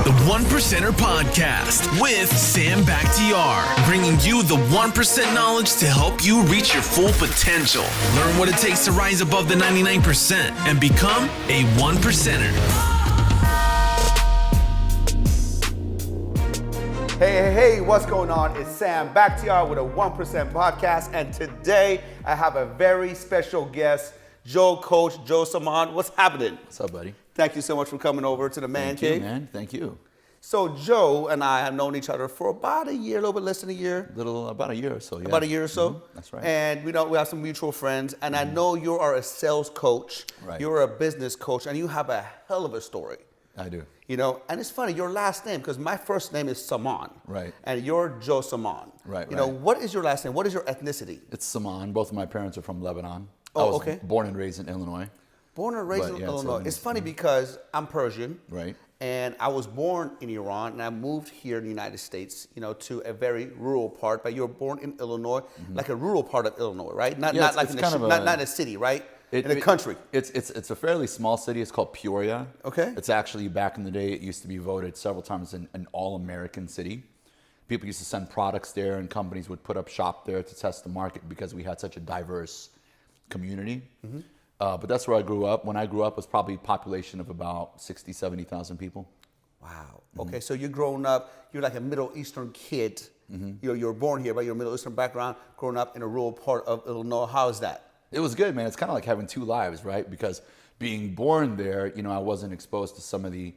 The 1%er Podcast with Sam Bakhtiar, bringing you the 1% knowledge to help you reach your full potential. Learn what it takes to rise above the 99% and become a 1%er. Hey, what's going on? It's Sam Bakhtiar with a 1% Podcast, and today I have a very special guest, Joe Semaan. What's happening? What's up, buddy? Thank you so much for coming over to the Man Cave. Thank you, man. Thank you. So Joe and I have known each other for about a year, a little bit less than a year. About a year or so, yeah. About a year or so. Mm-hmm. That's right. And we have some mutual friends, and I know you are a sales coach. Right. You're a business coach, and you have a hell of a story. I do. You know, and it's funny, your last name, because my first name is Semaan. Right. And you're Joe Semaan. Right, You know, what is your last name? What is your ethnicity? It's Semaan. Both of my parents are from Lebanon. Oh, I was okay. born and raised in Illinois. Born and raised in yeah, Illinois. It's funny because I'm Persian. Right. And I was born in Iran, and I moved here in the United States, you know, to a very rural part. But you were born in Illinois, like a rural part of Illinois, right? Not like not a city, right? In a country. It's a fairly small city. It's called Peoria. Okay. It's actually, back in the day, it used to be voted several times an all-American city. People used to send products there, and companies would put up shop there to test the market because we had such a diverse community. Mm-hmm. But that's where I grew up. When I grew up, it was probably a population of about 60, 70,000 people. Wow. Okay, so you're growing up, you're like a Middle Eastern kid. Mm-hmm. You were born here, but you're a Middle Eastern background, growing up in a rural part of Illinois. How is that? It was good, man. It's kind of like having two lives, right? Because being born there, you know, I wasn't exposed to some of the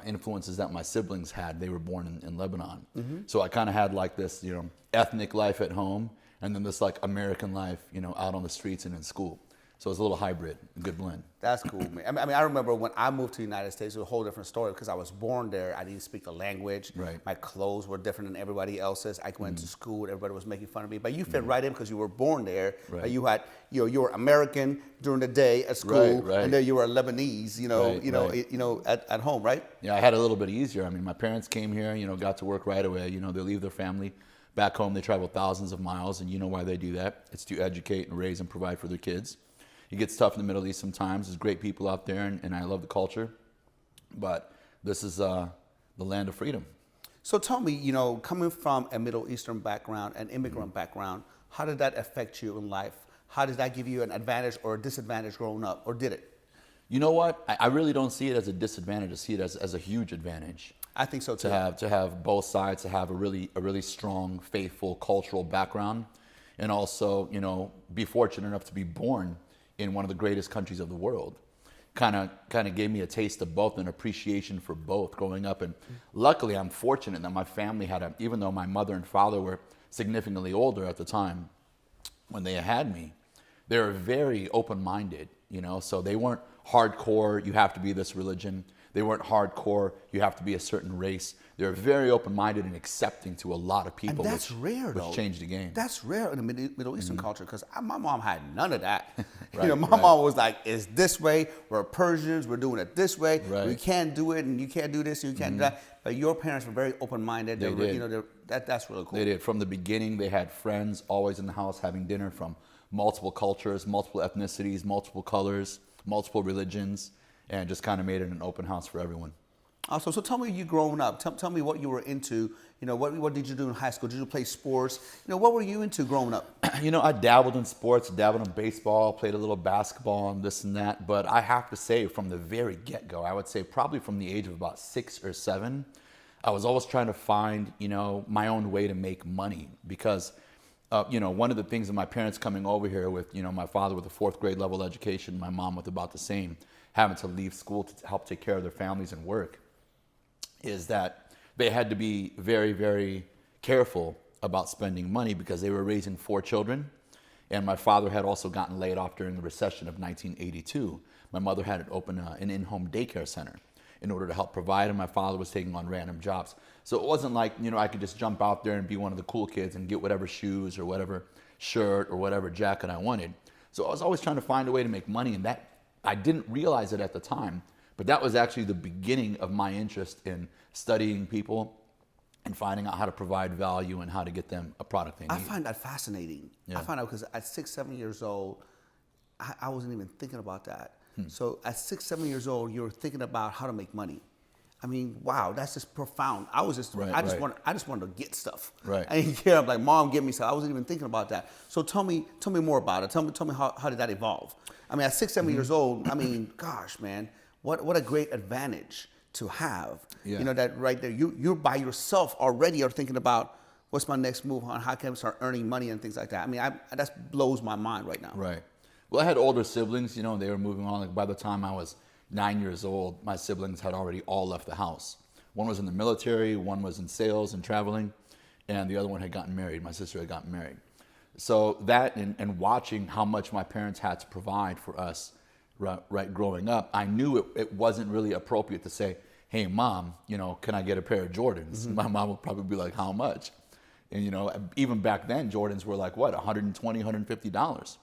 influences that my siblings had. They were born in Lebanon. Mm-hmm. So I kind of had like this, you know, ethnic life at home, and then this like American life, you know, out on the streets and in school. So it's a little hybrid, a good blend. That's cool, man. I mean, I remember when I moved to the United States, it was a whole different story because I was born there. I didn't speak the language. Right. My clothes were different than everybody else's. I went to school, everybody was making fun of me. But you fit right in because you were born there. Right. You had, you were American during the day at school, right. And then you were Lebanese, at home, right? Yeah, I had a little bit easier. I mean, my parents came here, you know, got to work right away. You know, they leave their family back home. They travel thousands of miles, and you know why they do that. It's to educate and raise and provide for their kids. It gets tough in the Middle East sometimes. There's great people out there, and I love the culture. But this is the land of freedom. So tell me, you know, coming from a Middle Eastern background, an immigrant background, how did that affect you in life? How did that give you an advantage or a disadvantage growing up, or did it? You know what? I really don't see it as a disadvantage. I see it as a huge advantage. I think so too. To have both sides, to have a really strong, faithful cultural background, and also, you know, be fortunate enough to be born in one of the greatest countries of the world. Kind of gave me a taste of both, an appreciation for both growing up. And luckily, I'm fortunate that my family even though my mother and father were significantly older at the time when they had me, they were very open-minded, you know, so they weren't hardcore, you have to be this religion. They weren't hardcore, you have to be a certain race. They were very open-minded and accepting to a lot of people. And that's rare, though. Which changed the game. That's rare in the Middle Eastern culture because my mom had none of that. Right, my mom was like, it's this way, we're Persians, we're doing it this way, we can't do it, and you can't do this, and you can't do that. But your parents were very open-minded. They did. You know, that's really cool. They did. From the beginning, they had friends always in the house having dinner from multiple cultures, multiple ethnicities, multiple colors, multiple religions, and just kind of made it an open house for everyone. Also, so tell me, you growing up, tell me what you were into. You know, what did you do in high school? Did you play sports? You know, what were you into growing up? You know, I dabbled in sports, dabbled in baseball, played a little basketball and this and that. But I have to say, from the very get-go, I would say probably from the age of about 6 or 7, I was always trying to find, you know, my own way to make money. Because, you know, one of the things that my parents coming over here with, you know, my father with a 4th grade level education, my mom with about the same, having to leave school to help take care of their families and work, is that they had to be very, very careful about spending money because they were raising 4 children. And my father had also gotten laid off during the recession of 1982. My mother had to open an in-home daycare center in order to help provide, and my father was taking on random jobs. So it wasn't like, you know, I could just jump out there and be one of the cool kids and get whatever shoes or whatever shirt or whatever jacket I wanted. So I was always trying to find a way to make money, and that I didn't realize it at the time, but that was actually the beginning of my interest in studying people and finding out how to provide value and how to get them a product they need. I find that fascinating. Yeah. I find out because at 6, 7 years old, I wasn't even thinking about that. So at 6, 7 years old, you're thinking about how to make money. I mean, wow, that's just profound. I just wanted to get stuff. Right. I didn't care. I'm like, Mom, give me stuff. I wasn't even thinking about that. So tell me more about it. Tell me how did that evolve? I mean, at 6, 7 years old, I mean, gosh, man, what a great advantage to have. Yeah. You know, that right there, you're by yourself already are thinking about what's my next move on, how can I start earning money and things like that. I mean, that blows my mind right now. Right. Well, I had older siblings, you know, and they were moving on. Like by the time I was 9 years old, my siblings had already all left the house. One was in the military, one was in sales and traveling, and the other one had gotten married. My sister had gotten married. So that and watching how much my parents had to provide for us right growing up, I knew it wasn't really appropriate to say, hey, Mom, you know, can I get a pair of Jordans? My mom would probably be like, how much? And, you know, even back then, Jordans were like, what, $120, $150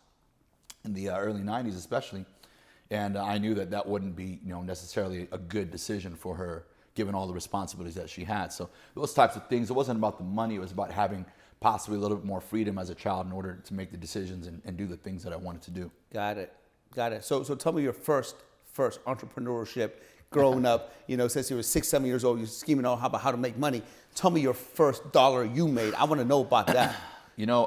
in the early 90s especially. And I knew that wouldn't be, you know, necessarily a good decision for her, given all the responsibilities that she had. So those types of things, it wasn't about the money, it was about having possibly a little bit more freedom as a child in order to make the decisions and do the things that I wanted to do. Got it. So tell me your first entrepreneurship growing up, you know, since you were 6, 7 years old, you're scheming out about how to make money. Tell me your first dollar you made. I want to know about that. You know,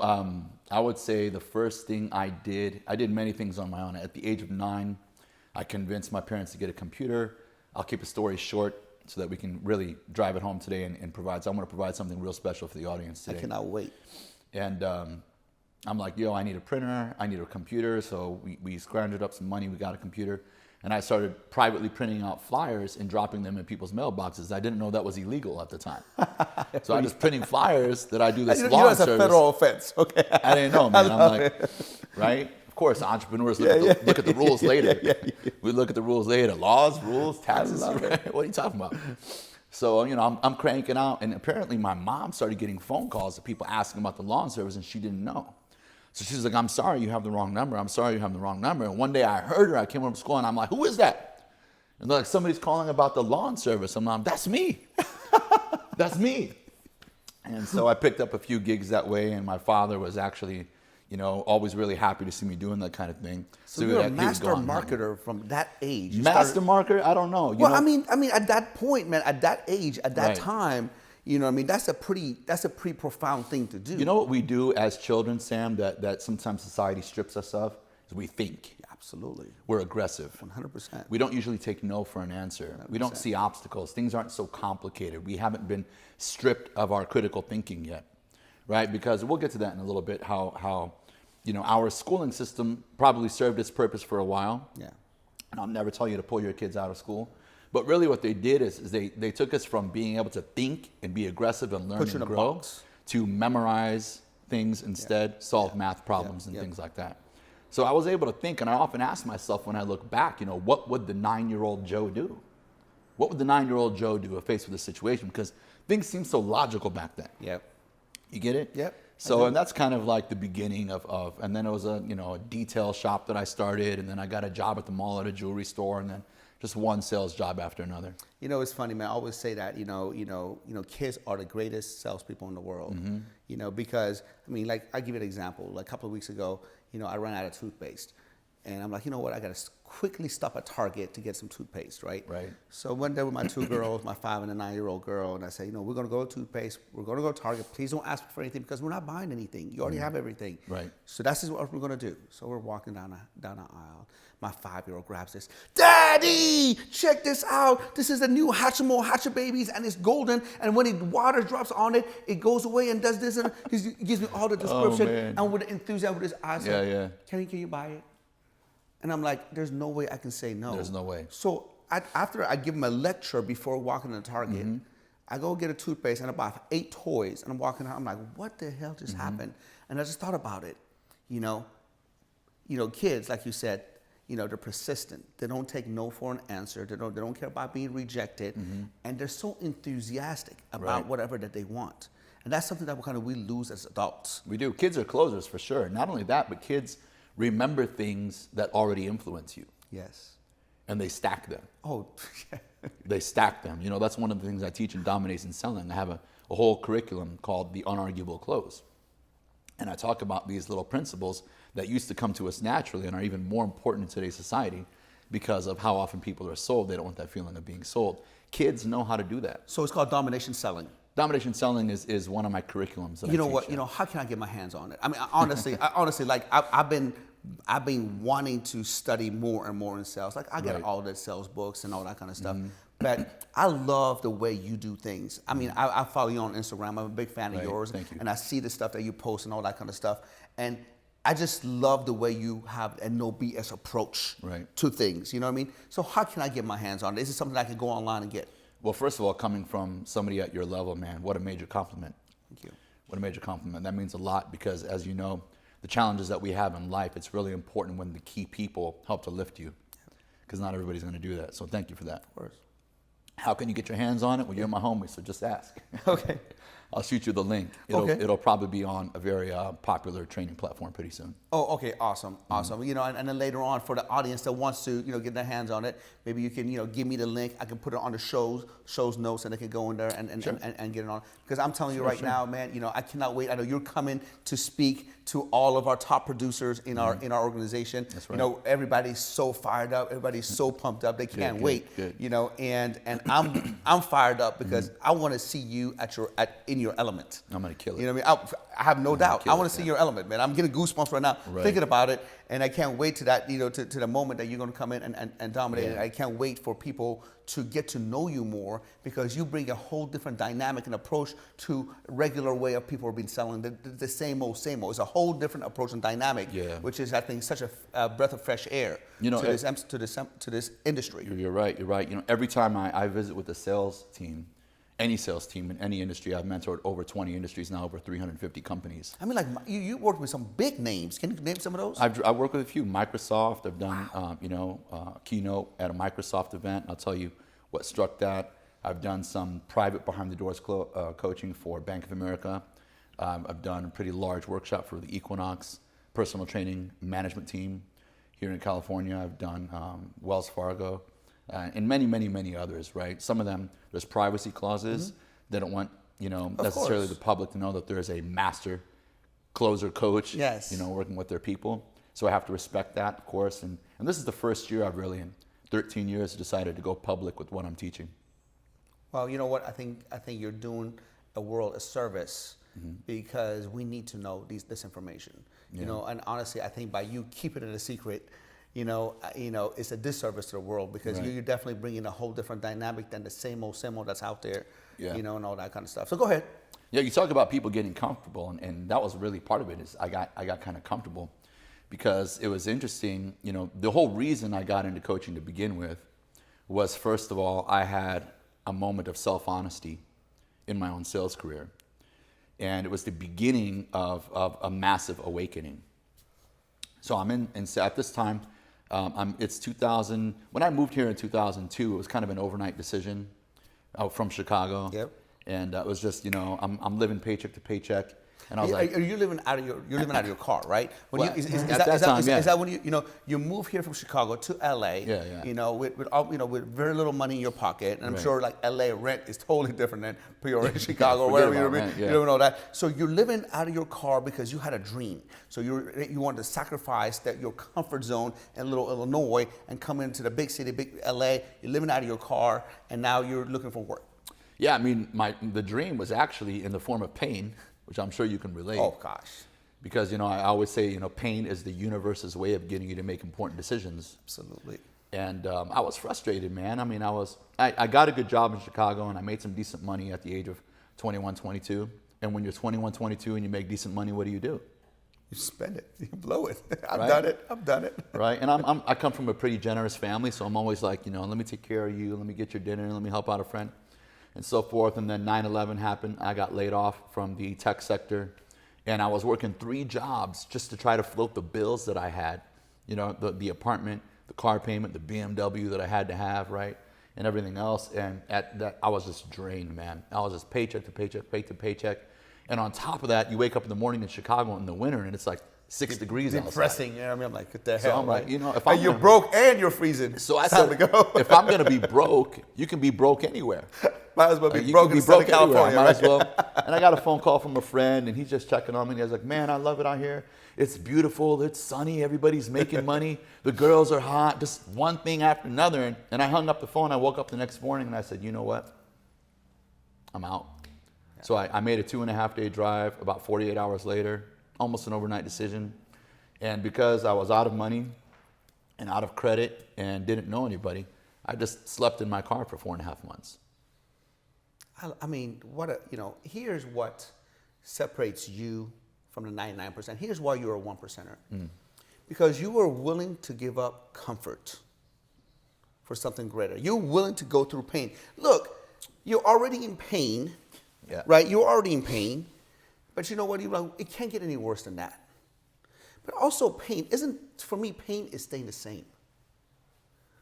I would say the first thing I did many things on my own. At the age of 9, I convinced my parents to get a computer. I'll keep a story short so that we can really drive it home today and provide. So I'm going to provide something real special for the audience today. I cannot wait. And I'm like, yo, I need a printer, I need a computer. So we scrounged up some money, we got a computer. And I started privately printing out flyers and dropping them in people's mailboxes. I didn't know that was illegal at the time. So I was printing flyers that I do this lawn service. You know, it's a federal offense. Okay. I didn't know, man. I'm like, right? Of course, entrepreneurs look at the rules later. We look at the rules later. Laws, rules, taxes. Right? What are you talking about? So, you know, I'm cranking out. And apparently my mom started getting phone calls of people asking about the lawn service, and she didn't know. So she's like, I'm sorry, you have the wrong number. I'm sorry, you have the wrong number. And one day I heard her, I came home from school, and I'm like, who is that? And they're like, somebody's calling about the lawn service. I'm like, that's me. That's me. And so I picked up a few gigs that way, and my father was actually, you know, always really happy to see me doing that kind of thing. So you're a master marketer from that age. Master marketer? I don't know. Well, I mean, at that point, man, at that age, at that time, you know what I mean? That's a pretty profound thing to do. You know what we do as children, Sam, that sometimes society strips us of? Is we think. Absolutely. We're aggressive. 100%. We don't usually take no for an answer. 100%. We don't see obstacles. Things aren't so complicated. We haven't been stripped of our critical thinking yet, right? Because we'll get to that in a little bit, how you know, our schooling system probably served its purpose for a while. Yeah. And I'll never tell you to pull your kids out of school. But really what they did is they took us from being able to think and be aggressive and learn and grow to memorize things instead, solve math problems and things like that. So I was able to think, and I often ask myself when I look back, you know, what would the 9-year-old Joe do? What would the 9-year-old Joe do if faced with this situation? Because things seemed so logical back then. Yep. You get it? Yep. So, and that's kind of like the beginning of and then it was a detail shop that I started, and then I got a job at the mall at a jewelry store, and then just one sales job after another. You know, it's funny, man. I always say that, kids are the greatest salespeople in the world. Mm-hmm. You know, because, I mean, like, I give you an example. Like a couple of weeks ago, I ran out of toothpaste. And I'm like, you know what, I got to quickly stop at Target to get some toothpaste, right? Right. So I went there with my 2 girls, my 5 and a 9-year-old girl, and I said, we're going to go to toothpaste. We're going to go to Target. Please don't ask for anything because we're not buying anything. You already have everything. Right. So that's just what we're going to do. So we're walking down the aisle. My 5-year-old grabs this. Daddy, check this out. This is the new Hatchimal Babies, and it's golden. And when the water drops on it, it goes away and does this. And he gives me all the description. And with the enthusiasm with his eyes, can you buy it? And I'm like, there's no way I can say no. There's no way. So after I give him a lecture before walking to Target, I go get a toothpaste and I buy 8 toys. And I'm walking out, I'm like, what the hell just happened? And I just thought about it. Kids, like you said, they're persistent. They don't take no for an answer. They don't care about being rejected. And they're so enthusiastic about whatever that they want. And that's something that we lose as adults. We do. Kids are closers for sure. Not only that, but kids remember things that already influence you. Yes. And they stack them. Oh, yeah. They stack them. That's one of the things I teach in Domination Selling. I have a whole curriculum called The Unarguable Close. And I talk about these little principles that used to come to us naturally and are even more important in today's society because of how often people are sold. They don't want that feeling of being sold. Kids know how to do that. So it's called domination selling. Domination selling is one of my curriculums. You know what? You know, how can I get my hands on it? I mean, honestly, I've been wanting to study more and more in sales. Like I get all the sales books and all that kind of stuff. But I love the way you do things. I mean, I follow you on Instagram. I'm a big fan of yours. Thank you. And I see the stuff that you post and all that kind of stuff. And I just love the way you have a no BS approach to things. You know what I mean? So how can I get my hands on it? Is it something I can go online and get? Well, first of all, coming from somebody at your level, man, what a major compliment. Thank you. What a major compliment. That means a lot because, as you know, the challenges that we have in life, it's really important when the key people help to lift you, because not everybody's going to do that. So thank you for that. Of course. How can you get your hands on it? Well, you're my homie, so just ask. Okay. I'll shoot you the link. It'll probably be on a very popular training platform pretty soon. Oh, okay, awesome. You know, and then later on, for the audience that wants to, you know, get their hands on it, maybe you can, you know, give me the link. I can put it on the show's notes, and they can go in there and get it on. Because I'm telling you right now, man, you know, I cannot wait. I know you're coming to speak to all of our top producers in our organization. That's right. You know, everybody's so fired up. Everybody's so pumped up. They can't wait. Good. You know, and I'm fired up because I want to see you in your element. I'm gonna kill it. You know what I mean? I have no doubt. I want to see your element, man. I'm getting goosebumps right now thinking about it, and I can't wait to that. You know, to the moment that you're gonna come in and dominate. I can't wait for people to get to know you more because you bring a whole different dynamic and approach to regular way of people have been selling the same old. It's a whole different approach and dynamic, which is I think such a breath of fresh air to this industry. You're right. You know, every time I visit with the sales team. Any sales team in any industry, I've mentored over 20 industries now, over 350 companies. I mean, like you worked with some big names. Can you name some of those? I've worked with a few. Microsoft. I've done, keynote at a Microsoft event. I'll tell you what struck that. I've done some private behind the doors coaching for Bank of America. I've done a pretty large workshop for the Equinox personal training management team here in California. I've done Wells Fargo. And many, many, many others, right? Some of them, there's privacy clauses. They don't want, necessarily the public to know that there's a master closer coach, working with their people. So I have to respect that, of course. And this is the first year I've really, in 13 years, decided to go public with what I'm teaching. Well, you know what? I think you're doing a world a service because we need to know this information. You know, and honestly, I think by you keeping it a secret, you know, it's a disservice to the world because you're definitely bringing a whole different dynamic than the same old that's out there, you know, and all that kind of stuff. So go ahead. Yeah, you talk about people getting comfortable, and that was really part of it. Is I got kind of comfortable because it was interesting. You know, the whole reason I got into coaching to begin with was, first of all, I had a moment of self-honesty in my own sales career, and it was the beginning of a massive awakening. So I'm in at this time. It's 2000. When I moved here in 2002, it was kind of an overnight decision. Out from Chicago. Yep. And it was just, I'm living paycheck to paycheck. And I was like, you're living out of your car, right? When well, is that when you move here from Chicago to LA? Yeah. You know, with very little money in your pocket, and I'm sure like LA rent is totally different than Peoria, Chicago, or wherever you know that. So you're living out of your car because you had a dream. So you wanted to sacrifice your comfort zone in little Illinois and come into the big city, big LA. You're living out of your car, and now you're looking for work. Yeah, I mean, the dream was actually in the form of pain, which I'm sure you can relate. Oh, gosh. Because, I always say, pain is the universe's way of getting you to make important decisions. Absolutely. And I was frustrated, man. I mean, I got a good job in Chicago, and I made some decent money at the age of 21, 22. And when you're 21, 22 and you make decent money, what do? You spend it. You blow it. I've done it. Right. And I come from a pretty generous family, so I'm always like, let me take care of you. Let me get your dinner. Let me help out a friend. And so forth. And then 9/11 happened. I got laid off from the tech sector, and I was working 3 jobs just to try to float the bills that I had. The apartment, the car payment, the BMW that I had to have, right, and everything else. And at that, I was just drained, man. I was just paycheck to paycheck, paycheck to paycheck. And on top of that, you wake up in the morning in Chicago in the winter, and it's like 6 degrees outside. Depressing, you know what I mean? I'm like, what the hell? So I'm like, if and you're broke and you're freezing. So I said, if I'm going to be broke, you can be broke anywhere. Might as well be broke in Southern California. Might as well. And I got a phone call from a friend, and he's just checking on me. And he's like, man, I love it out here. It's beautiful. It's sunny. Everybody's making money. The girls are hot. Just one thing after another. And I hung up the phone. I woke up the next morning, and I said, you know what? I'm out. Yeah. So I made a 2.5-day drive. About 48 hours later, almost an overnight decision. And because I was out of money and out of credit and didn't know anybody, I just slept in my car for 4.5 months. I mean, here's what separates you from the 99%. Here's why you're a 1%er. Because you are willing to give up comfort for something greater. You're willing to go through pain. Look, you're already in pain, right? You're already in pain. But you know what? It can't get any worse than that. But also pain for me, pain is staying the same.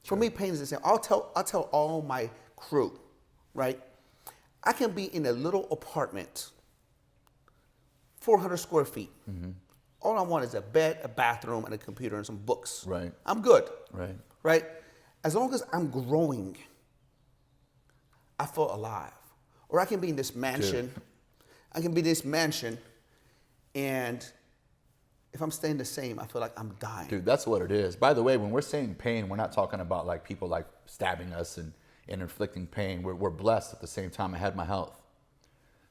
For me, pain is the same. I'll tell all my crew, right? I can be in a little apartment, 400 square feet. All I want is a bed, a bathroom, and a computer and some books. Right. I'm good. Right. As long as I'm growing, I feel alive. Or I can be in this mansion. And if I'm staying the same, I feel like I'm dying. Dude, that's what it is. By the way, when we're saying pain, we're not talking about like people like stabbing us and inflicting pain. We're blessed at the same time. I had my health.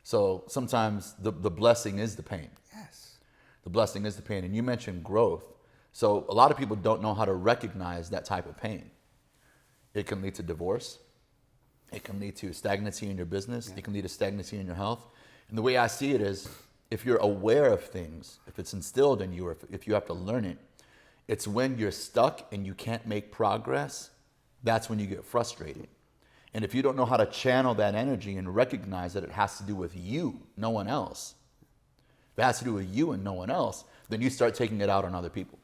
So sometimes the blessing is the pain. Yes. The blessing is the pain. And you mentioned growth. So a lot of people don't know how to recognize that type of pain. It can lead to divorce. It can lead to stagnancy in your business. It can lead to stagnancy in your health. And the way I see it is, if you're aware of things, if it's instilled in you, or if you have to learn it, it's when you're stuck and you can't make progress, that's when you get frustrated. And if you don't know how to channel that energy and recognize that it has to do with you, no one else, if it has to do with you and no one else, then you start taking it out on other people.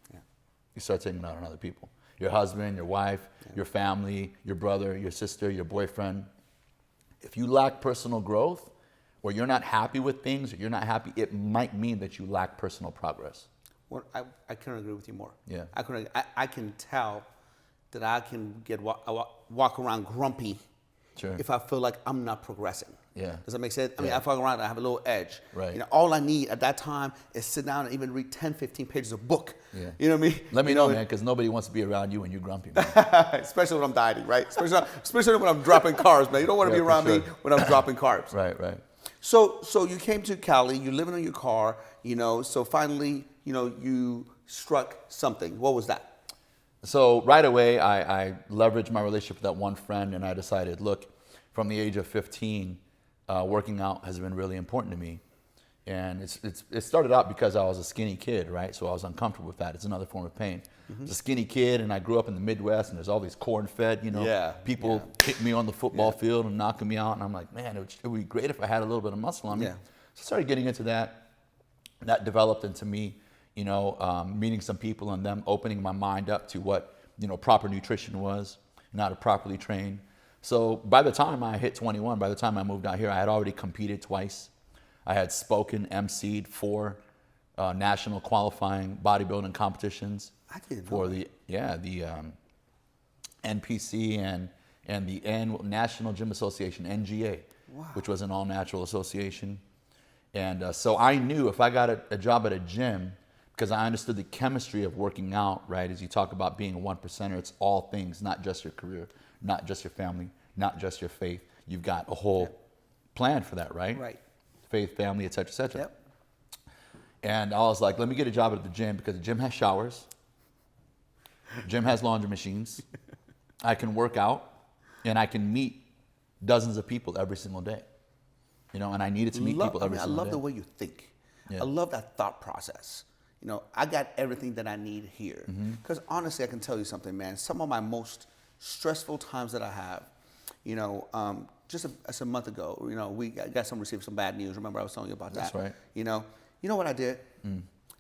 You start taking it out on other people. Your husband, your wife, your family, your brother, your sister, your boyfriend. If you lack personal growth, or you're not happy with things, or you're not happy, it might mean that you lack personal progress. Well, I couldn't agree with you more. Yeah. I can tell that I can walk around grumpy if I feel like I'm not progressing. Yeah. Does that make sense? I mean, I walk around and I have a little edge. Right. All I need at that time is sit down and even read 10, 15 pages of book. Yeah. You know what I mean? Let me know, man, because nobody wants to be around you when you're grumpy, man. Especially when I'm dieting, right? Especially when I'm dropping carbs, man. You don't want to be around me when I'm dropping carbs. Right. So you came to Cali, you're living in your car, so finally, you struck something. What was that? So right away, I leveraged my relationship with that one friend, and I decided, look, from the age of 15, working out has been really important to me. And it started out because I was a skinny kid, right? So I was uncomfortable with that. It's another form of pain. I was a skinny kid, and I grew up in the Midwest, and there's all these corn-fed, people hit me on the football field and knocking me out. And I'm like, man, it would be great if I had a little bit of muscle on me. So I started getting into that. That developed into me, meeting some people and them opening my mind up to what, proper nutrition was and how to properly train. So by the time I hit 21, by the time I moved out here, I had already competed twice. I had spoken, emceed 4 national qualifying bodybuilding competitions for the NPC and the National Gym Association, NGA, which was an all-natural association. And so I knew if I got a job at a gym, because I understood the chemistry of working out, right? As you talk about being a 1%er, it's all things, not just your career, not just your family, not just your faith. You've got a whole plan for that, right? Right. Faith, family, et cetera, et cetera. Yep. And I was like, let me get a job at the gym because the gym has showers. The gym has laundry machines. I can work out and I can meet dozens of people every single day. And I needed to meet people every single day. I love the way you think. I love that thought process. I got everything that I need here. Because honestly, I can tell you something, man. Some of my most stressful times that I have, just a month ago, we got received some bad news. Remember I was telling you about that? That's right. You know what I did?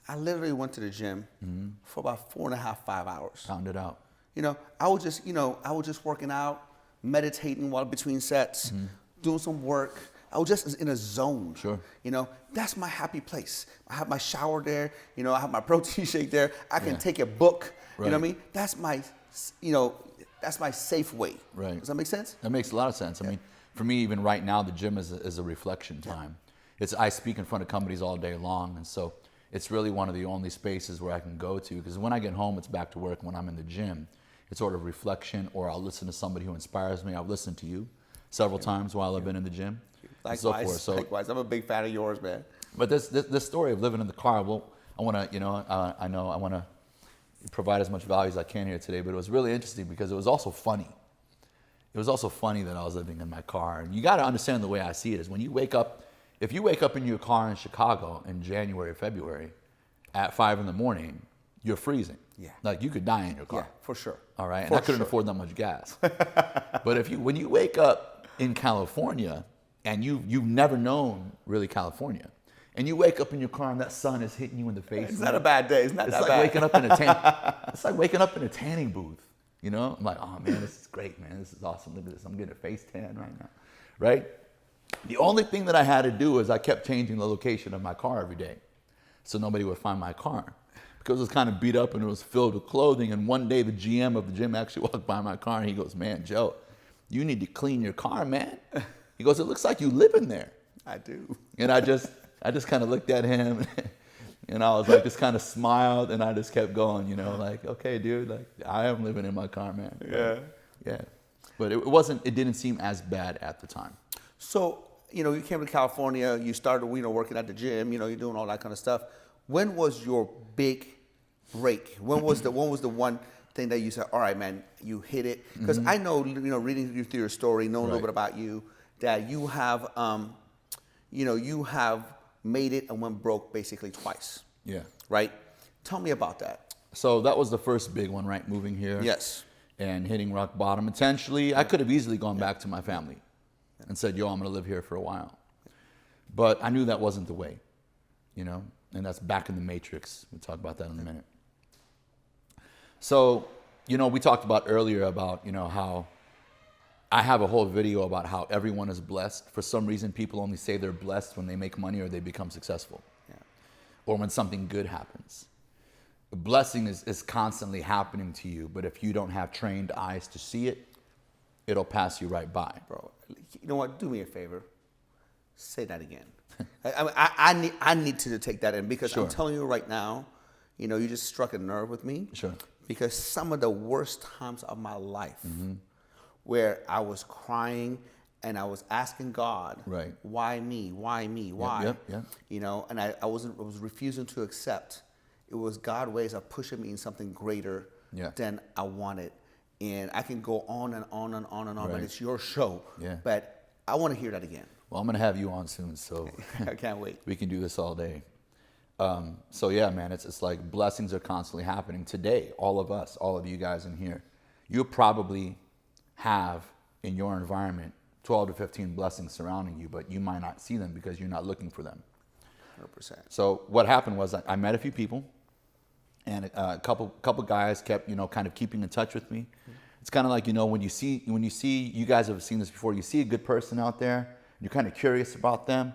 I literally went to the gym for about 4.5, 5 hours. Pound it out. I was just working out, meditating while between sets, doing some work. I was just in a zone. Sure. You know, that's my happy place. I have my shower there. You know, I have my protein shake there. I can take a book. Right. You know what I mean? That's my, that's my safe way. Right. Does that make sense? That makes a lot of sense. I mean, for me, even right now, the gym is a reflection time. I speak in front of companies all day long, and so it's really one of the only spaces where I can go to, because when I get home, it's back to work. When I'm in the gym, it's sort of reflection, or I'll listen to somebody who inspires me. I've listened to you several times while I've been in the gym. Likewise, so likewise. I'm a big fan of yours, man. But this story of living in the car, well, I want to, I know I want to provide as much value as I can here today, but it was really interesting because it was also funny. It was also funny that I was living in my car. And you got to understand the way I see it is when you wake up, if you wake up in your car in Chicago in January or February at 5 in the morning, you're freezing. Yeah. Like you could die in your car. Yeah, for sure. All right. And I couldn't afford that much gas. But when you wake up in California and you've never known really California, and you wake up in your car and that sun is hitting you in the face. It's not a bad day. It's not that bad. It's like waking up in a tanning booth. You know, I'm like, oh man, this is great, man. This is awesome. Look at this. I'm getting a face tan right now, right? The only thing that I had to do is I kept changing the location of my car every day, so nobody would find my car, because it was kind of beat up and it was filled with clothing. And one day the GM of the gym actually walked by my car and he goes, "Man, Joe, you need to clean your car, man." He goes, "It looks like you live in there." I do. And I just kind of looked at him. And I was like, just kind of smiled, and I just kept going, like, okay, dude, like, I am living in my car, man. Yeah. Yeah. But it didn't seem as bad at the time. So, you came to California, you started, working at the gym, you're doing all that kind of stuff. When was your big break? When was the one thing that you said, all right, man, you hit it? Because I know, reading through your story, knowing a little bit about you, that you have, you have made it and went broke basically twice. Yeah. Right? Tell me about that. So that was the first big one, right? Moving here. Yes. And hitting rock bottom. Intentionally, I could have easily gone back to my family and said, yo, I'm going to live here for a while. But I knew that wasn't the way, and that's back in the matrix. We'll talk about that in a minute. So, we talked about earlier about, how I have a whole video about how everyone is blessed. For some reason, people only say they're blessed when they make money or they become successful, or when something good happens. The blessing is constantly happening to you, but if you don't have trained eyes to see it, it'll pass you right by. Bro, you know what? Do me a favor. Say that again. I need to take that in, because I'm telling you right now, you just struck a nerve with me. Sure. Because some of the worst times of my life, where I was crying and I was asking God, right, why me? Why me? Why? Yep. And I was refusing to accept. It was God's ways of pushing me in something greater than I wanted. And I can go on and on and on and on, but it's your show. Yeah. But I want to hear that again. Well, I'm going to have you on soon, so I can't wait. We can do this all day. So yeah, man, it's like blessings are constantly happening today. All of us, all of you guys in here, you probably have in your environment 12 to 15 blessings surrounding you, but you might not see them because you're not looking for them. 100%. So what happened was I met a few people, and a couple guys kept, kind of keeping in touch with me. It's kind of like, when you see, you guys have seen this before, you see a good person out there, you're kind of curious about them,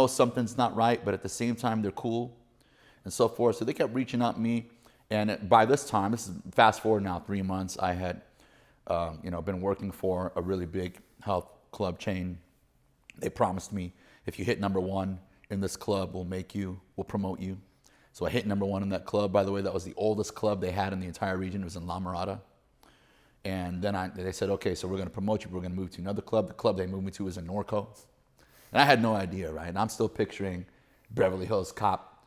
something's not right, but at the same time they're cool and so forth. So they kept reaching out to me, and by this time, this is fast forward now 3 months, I had been working for a really big health club chain. They promised me, if you hit number 1 in this club, we'll promote you. So I hit number 1 in that club. By the way, that was the oldest club they had in the entire region. It was in La Mirada. And then they said, okay, so we're going to promote you. We're going to move to another club. The club they moved me to was in Norco. And I had no idea, right? And I'm still picturing Beverly Hills Cop,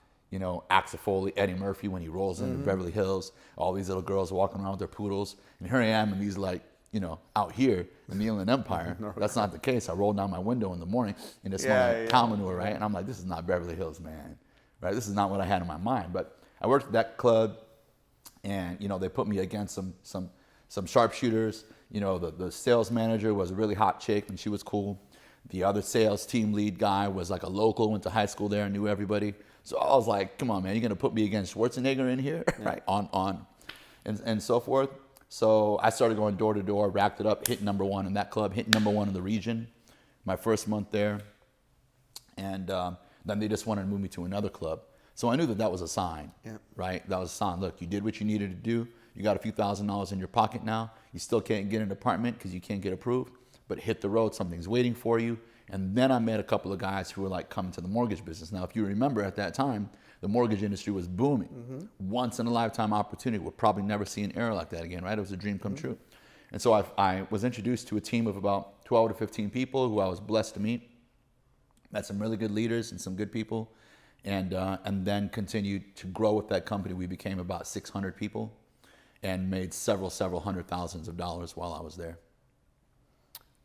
Axel Foley, Eddie Murphy when he rolls into Beverly Hills, all these little girls walking around with their poodles. And here I am in these out here in the Inland Empire. That's not the case. I rolled down my window in the morning and it smelled like cow manure, right? And I'm like, this is not Beverly Hills, man. Right? This is not what I had in my mind. But I worked at that club, and they put me against some sharpshooters. The sales manager was a really hot chick, and she was cool. The other sales team lead guy was like a local, went to high school there, knew everybody. So I was like, come on, man, you're gonna put me against Schwarzenegger in here, right? And so forth. So I started going door to door, racked it up, hit number 1 in that club, hit number 1 in the region. My first month there, And then they just wanted to move me to another club. So I knew that was a sign, right? That was a sign. Look, you did what you needed to do. You got a few $1,000s in your pocket now. You still can't get an apartment because you can't get approved, but hit the road. Something's waiting for you. And then I met a couple of guys who were like coming to the mortgage business. Now, if you remember at that time, the mortgage industry was booming. Once in a lifetime opportunity. We'll probably never see an era like that again, right? It was a dream come true. And so I was introduced to a team of about 12 to 15 people who I was blessed to meet. Met some really good leaders and some good people. And then continued to grow with that company. We became about 600 people and made several hundred thousands of dollars while I was there.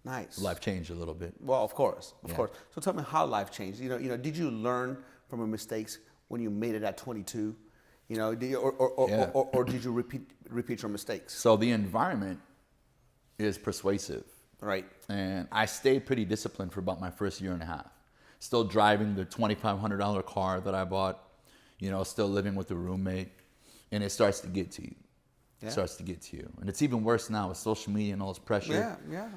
Nice. Life changed a little bit. Well, of course. So tell me how life changed. Did you learn from your mistakes when you made it at 22? Or did you repeat your mistakes? So the environment is persuasive. Right. And I stayed pretty disciplined for about my first year and a half. Still driving the $2,500 car that I bought, still living with a roommate. And it starts to get to you. It starts to get to you. And it's even worse now with social media and all this pressure. Yeah.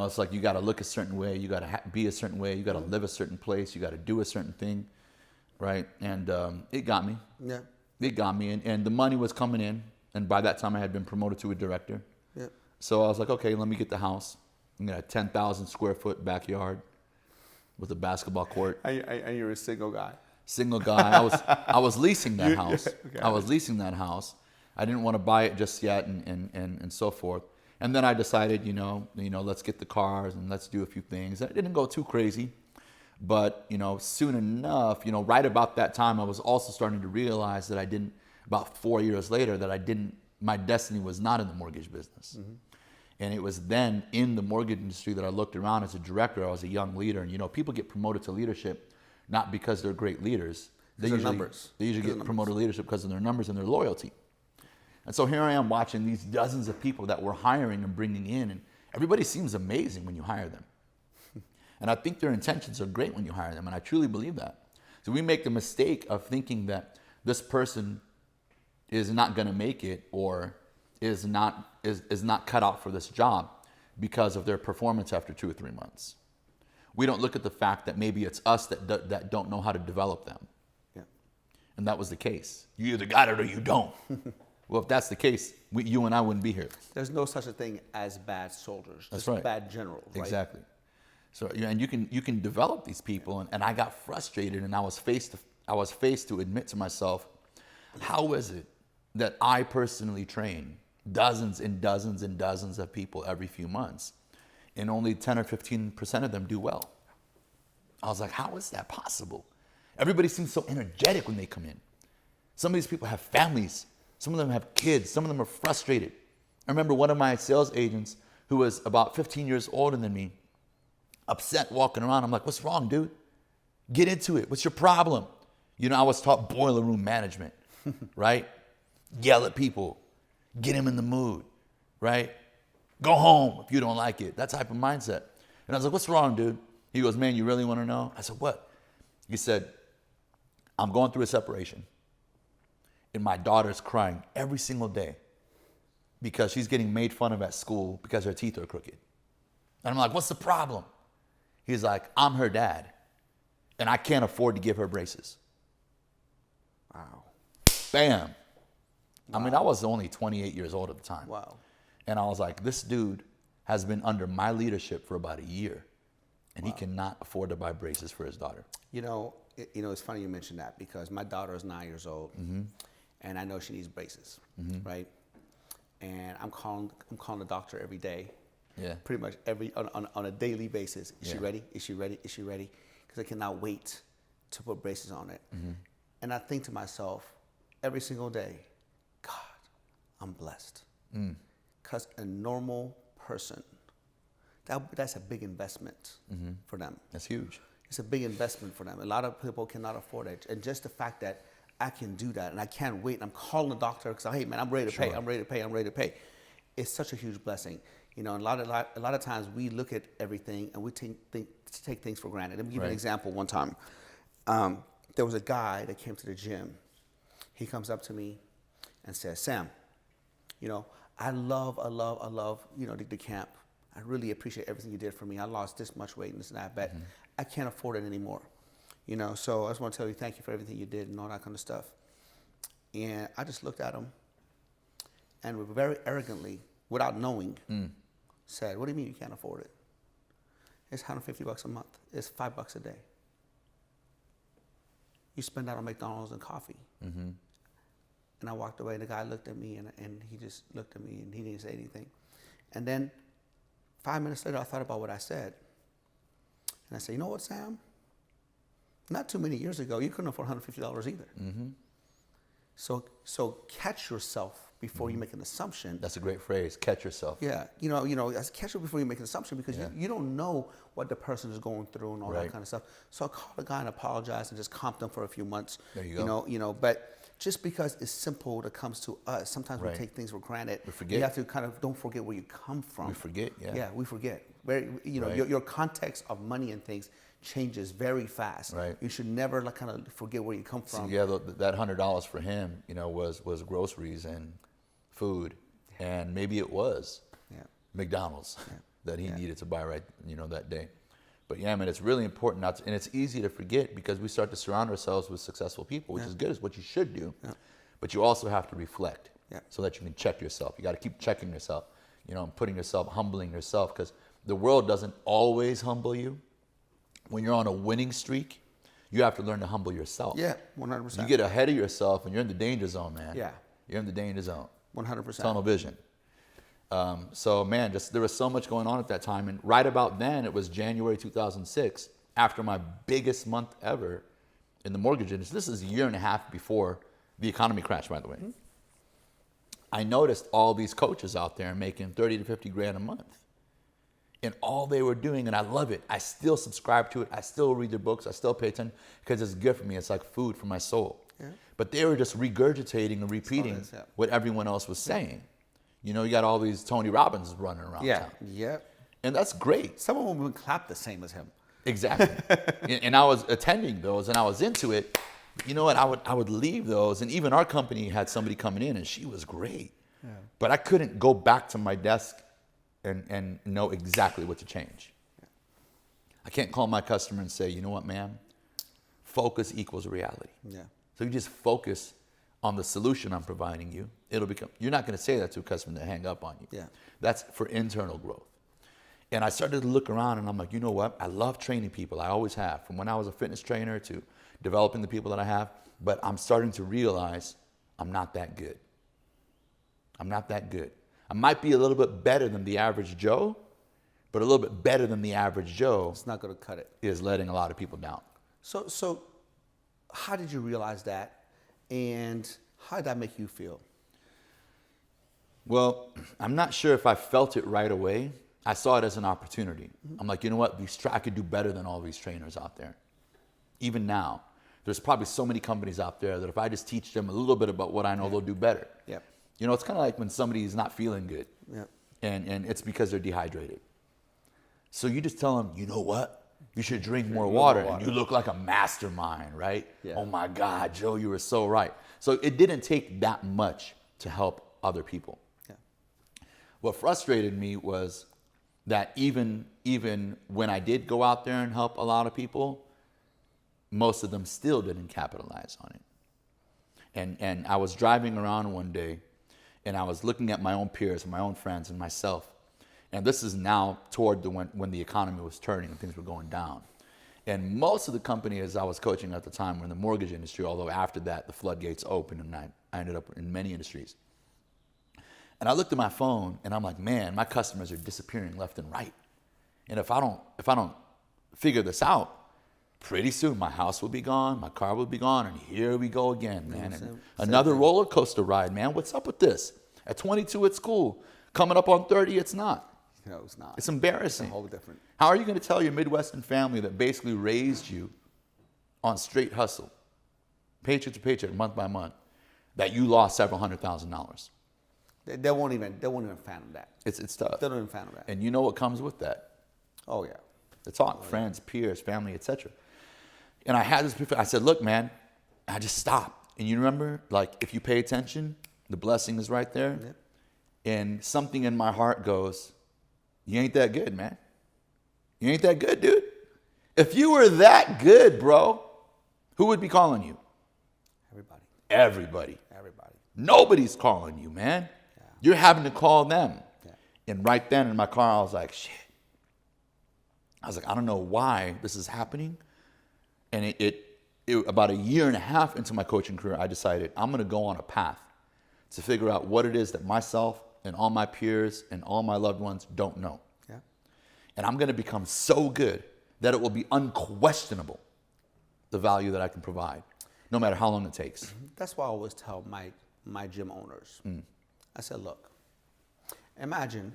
It's like you got to look a certain way. You got to be a certain way. You got to live a certain place. You got to do a certain thing. Right. And it got me. Yeah. It got me. And the money was coming in. And by that time, I had been promoted to a director. Yeah. So I was like, okay, let me get the house. I got a 10,000 square foot backyard with a basketball court. And you're a single guy. Single guy. I was leasing that house. I was leasing that house. I didn't want to buy it just yet and so forth. And then I decided, let's get the cars and let's do a few things. It didn't go too crazy. But, soon enough, right about that time, I was also starting to realize that about 4 years later, my destiny was not in the mortgage business. And it was then in the mortgage industry that I looked around as a director. I was a young leader. And, people get promoted to leadership not because they're great leaders. They usually get promoted to leadership because of their numbers and their loyalty. And so here I am watching these dozens of people that we're hiring and bringing in. And everybody seems amazing when you hire them. And I think their intentions are great when you hire them. And I truly believe that. So we make the mistake of thinking that this person is not going to make it or is not cut out for this job because of their performance after 2 or 3 months. We don't look at the fact that maybe it's us that don't know how to develop them. Yeah. And that was the case. You either got it or you don't. Well, if that's the case, you and I wouldn't be here. There's no such a thing as bad soldiers. That's just right. Bad generals. Right? Exactly. So and you can develop these people, and I got frustrated, and I was faced to admit to myself, how is it that I personally train dozens and dozens and dozens of people every few months, and only 10 or 15% of them do well? I was like, how is that possible? Everybody seems so energetic when they come in. Some of these people have families. Some of them have kids. Some of them are frustrated. I remember one of my sales agents who was about 15 years older than me, upset walking around. I'm like, what's wrong, dude? Get into it. What's your problem? I was taught boiler room management, right? Yell at people. Get them in the mood, right? Go home if you don't like it. That type of mindset. And I was like, what's wrong, dude? He goes, man, you really want to know? I said, what? He said, I'm going through a separation. And my daughter's crying every single day because she's getting made fun of at school because her teeth are crooked. And I'm like, what's the problem? He's like, I'm her dad, and I can't afford to give her braces. Wow. Bam. Wow. I mean, I was only 28 years old at the time. Wow. And I was like, this dude has been under my leadership for about a year, and he cannot afford to buy braces for his daughter. It's funny you mentioned that because my daughter is 9 years old, and I know she needs braces, right? And I'm calling the doctor every day. Yeah. Pretty much on a daily basis. Is she ready? Is she ready? Is she ready? Because I cannot wait to put braces on it. And I think to myself every single day, God, I'm blessed. Because a normal person, that's a big investment for them. That's huge. It's a big investment for them. A lot of people cannot afford it. And just the fact that I can do that and I can't wait. And I'm calling the doctor because, hey, man, I'm ready to pay. I'm ready to pay. I'm ready to pay. It's such a huge blessing. A lot of times we look at everything and we take things for granted. Let me give you an example. One time, there was a guy that came to the gym. He comes up to me and says, Sam, I love, the camp. I really appreciate everything you did for me. I lost this much weight and this and that, but I can't afford it anymore. You know, so I just want to tell you thank you for everything you did and all that kind of stuff. And I just looked at him and very arrogantly, without knowing, said, what do you mean you can't afford it? It's $150 a month. It's $5 a day. You spend that on McDonald's and coffee. Mm-hmm. And I walked away, and the guy looked at me, and he just looked at me, and he didn't say anything. And then 5 minutes later, I thought about what I said. And I said, you know what, Sam? Not too many years ago, you couldn't afford $150 either. Mm-hmm. So catch yourself before you make an assumption. That's a great phrase, catch yourself. Yeah, you know, catch yourself before you make an assumption, because you don't know what the person is going through and all that kind of stuff. So I called the guy and apologized and just comped him for a few months. There you go. You know, but just because it's simple when it comes to us, sometimes we take things for granted. We forget. You have to kind of don't forget where you come from. We forget, yeah. Yeah, we forget. Your context of money and things changes very fast. Right. You should never kind of forget where you come from. So yeah, that $100 for him, was groceries and food, and maybe it was McDonald's that he needed to buy that day. But yeah, man, it's really important not to, and it's easy to forget because we start to surround ourselves with successful people, which is good, is what you should do. Yeah. But you also have to reflect so that you can check yourself. You got to keep checking yourself, and putting yourself, humbling yourself, because the world doesn't always humble you. When you're on a winning streak, you have to learn to humble yourself. Yeah, 100%. You get ahead of yourself and you're in the danger zone, man. Yeah. You're in the danger zone. 100%. Tunnel vision. So, man, there was so much going on at that time. And right about then, it was January 2006, after my biggest month ever in the mortgage industry. This is a year and a half before the economy crashed, by the way. Mm-hmm. I noticed all these coaches out there making 30 to 50 grand a month. And all they were doing, and I love it, I still subscribe to it, I still read their books, I still pay attention, because it's good for me. It's like food for my soul. Yeah. But they were just regurgitating and repeating what everyone else was saying. You got all these Tony Robbins running around town. Yeah. And that's great. Some of them would clap the same as him. Exactly. And I was attending those, and I was into it. You know what? I would leave those, and even our company had somebody coming in, and she was great. Yeah. But I couldn't go back to my desk and know exactly what to change. Yeah. I can't call my customer and say, you know what, ma'am? Focus equals reality. Yeah. So you just focus on the solution I'm providing you. You're not going to say that to a customer to hang up on you. Yeah. That's for internal growth. And I started to look around, and I'm like, you know what? I love training people. I always have, from when I was a fitness trainer to developing the people that I have. But I'm starting to realize I'm not that good. I'm not that good. I might be a little bit better than the average Joe, but a little bit better than the average Joe. It's not going to cut it. Is letting a lot of people down. So how did you realize that, and how did that make you feel? Well, I'm not sure if I felt it right away. I saw it as an opportunity. Mm-hmm. I'm like, you know what? I could do better than all these trainers out there. Even now, there's probably so many companies out there that if I just teach them a little bit about what I know, they'll do better. Yeah. It's kind of like when somebody's not feeling good, and it's because they're dehydrated. So you just tell them, you know what? You should drink more water. And you look like a mastermind, right? Yeah. Oh my God, Joe, you were so right. So it didn't take that much to help other people. Yeah. What frustrated me was that even when I did go out there and help a lot of people, most of them still didn't capitalize on it. And I was driving around one day, and I was looking at my own peers and my own friends and myself. And this is now toward when the economy was turning and things were going down. And most of the companies I was coaching at the time were in the mortgage industry, although after that, the floodgates opened, and I ended up in many industries. And I looked at my phone, and I'm like, man, my customers are disappearing left and right. And if I don't figure this out, pretty soon my house will be gone, my car will be gone, and here we go again, man. And another roller coaster ride, man. What's up with this? At 22, it's cool. Coming up on 30, it's not. No, it's not. It's embarrassing. It's a whole different. How are you going to tell your Midwestern family that basically raised you on straight hustle, paycheck to paycheck, month by month, that you lost several $100,000? They won't even fathom that. It's tough. They don't even fathom that. And you know what comes with that? Oh yeah. The talk, friends, peers, family, etc. And I had this. I said, look, man, I just stopped. And you remember, like, if you pay attention, the blessing is right there. Yep. And something in my heart goes, you ain't that good, man. You ain't that good, dude. If you were that good, bro, Who would be calling you? Everybody. Everybody. Everybody. Nobody's calling you, man. Yeah. You're having to call them. Yeah. And right then in my car, I was like, shit. I was like, I don't know why this is happening. And it about a year and a half into my coaching career, I decided I'm going to go on a path to figure out what it is that myself and all my peers and all my loved ones don't know. Yeah. And I'm going to become so good that it will be unquestionable the value that I can provide, no matter how long it takes. That's why I always tell my gym owners. I said, look, imagine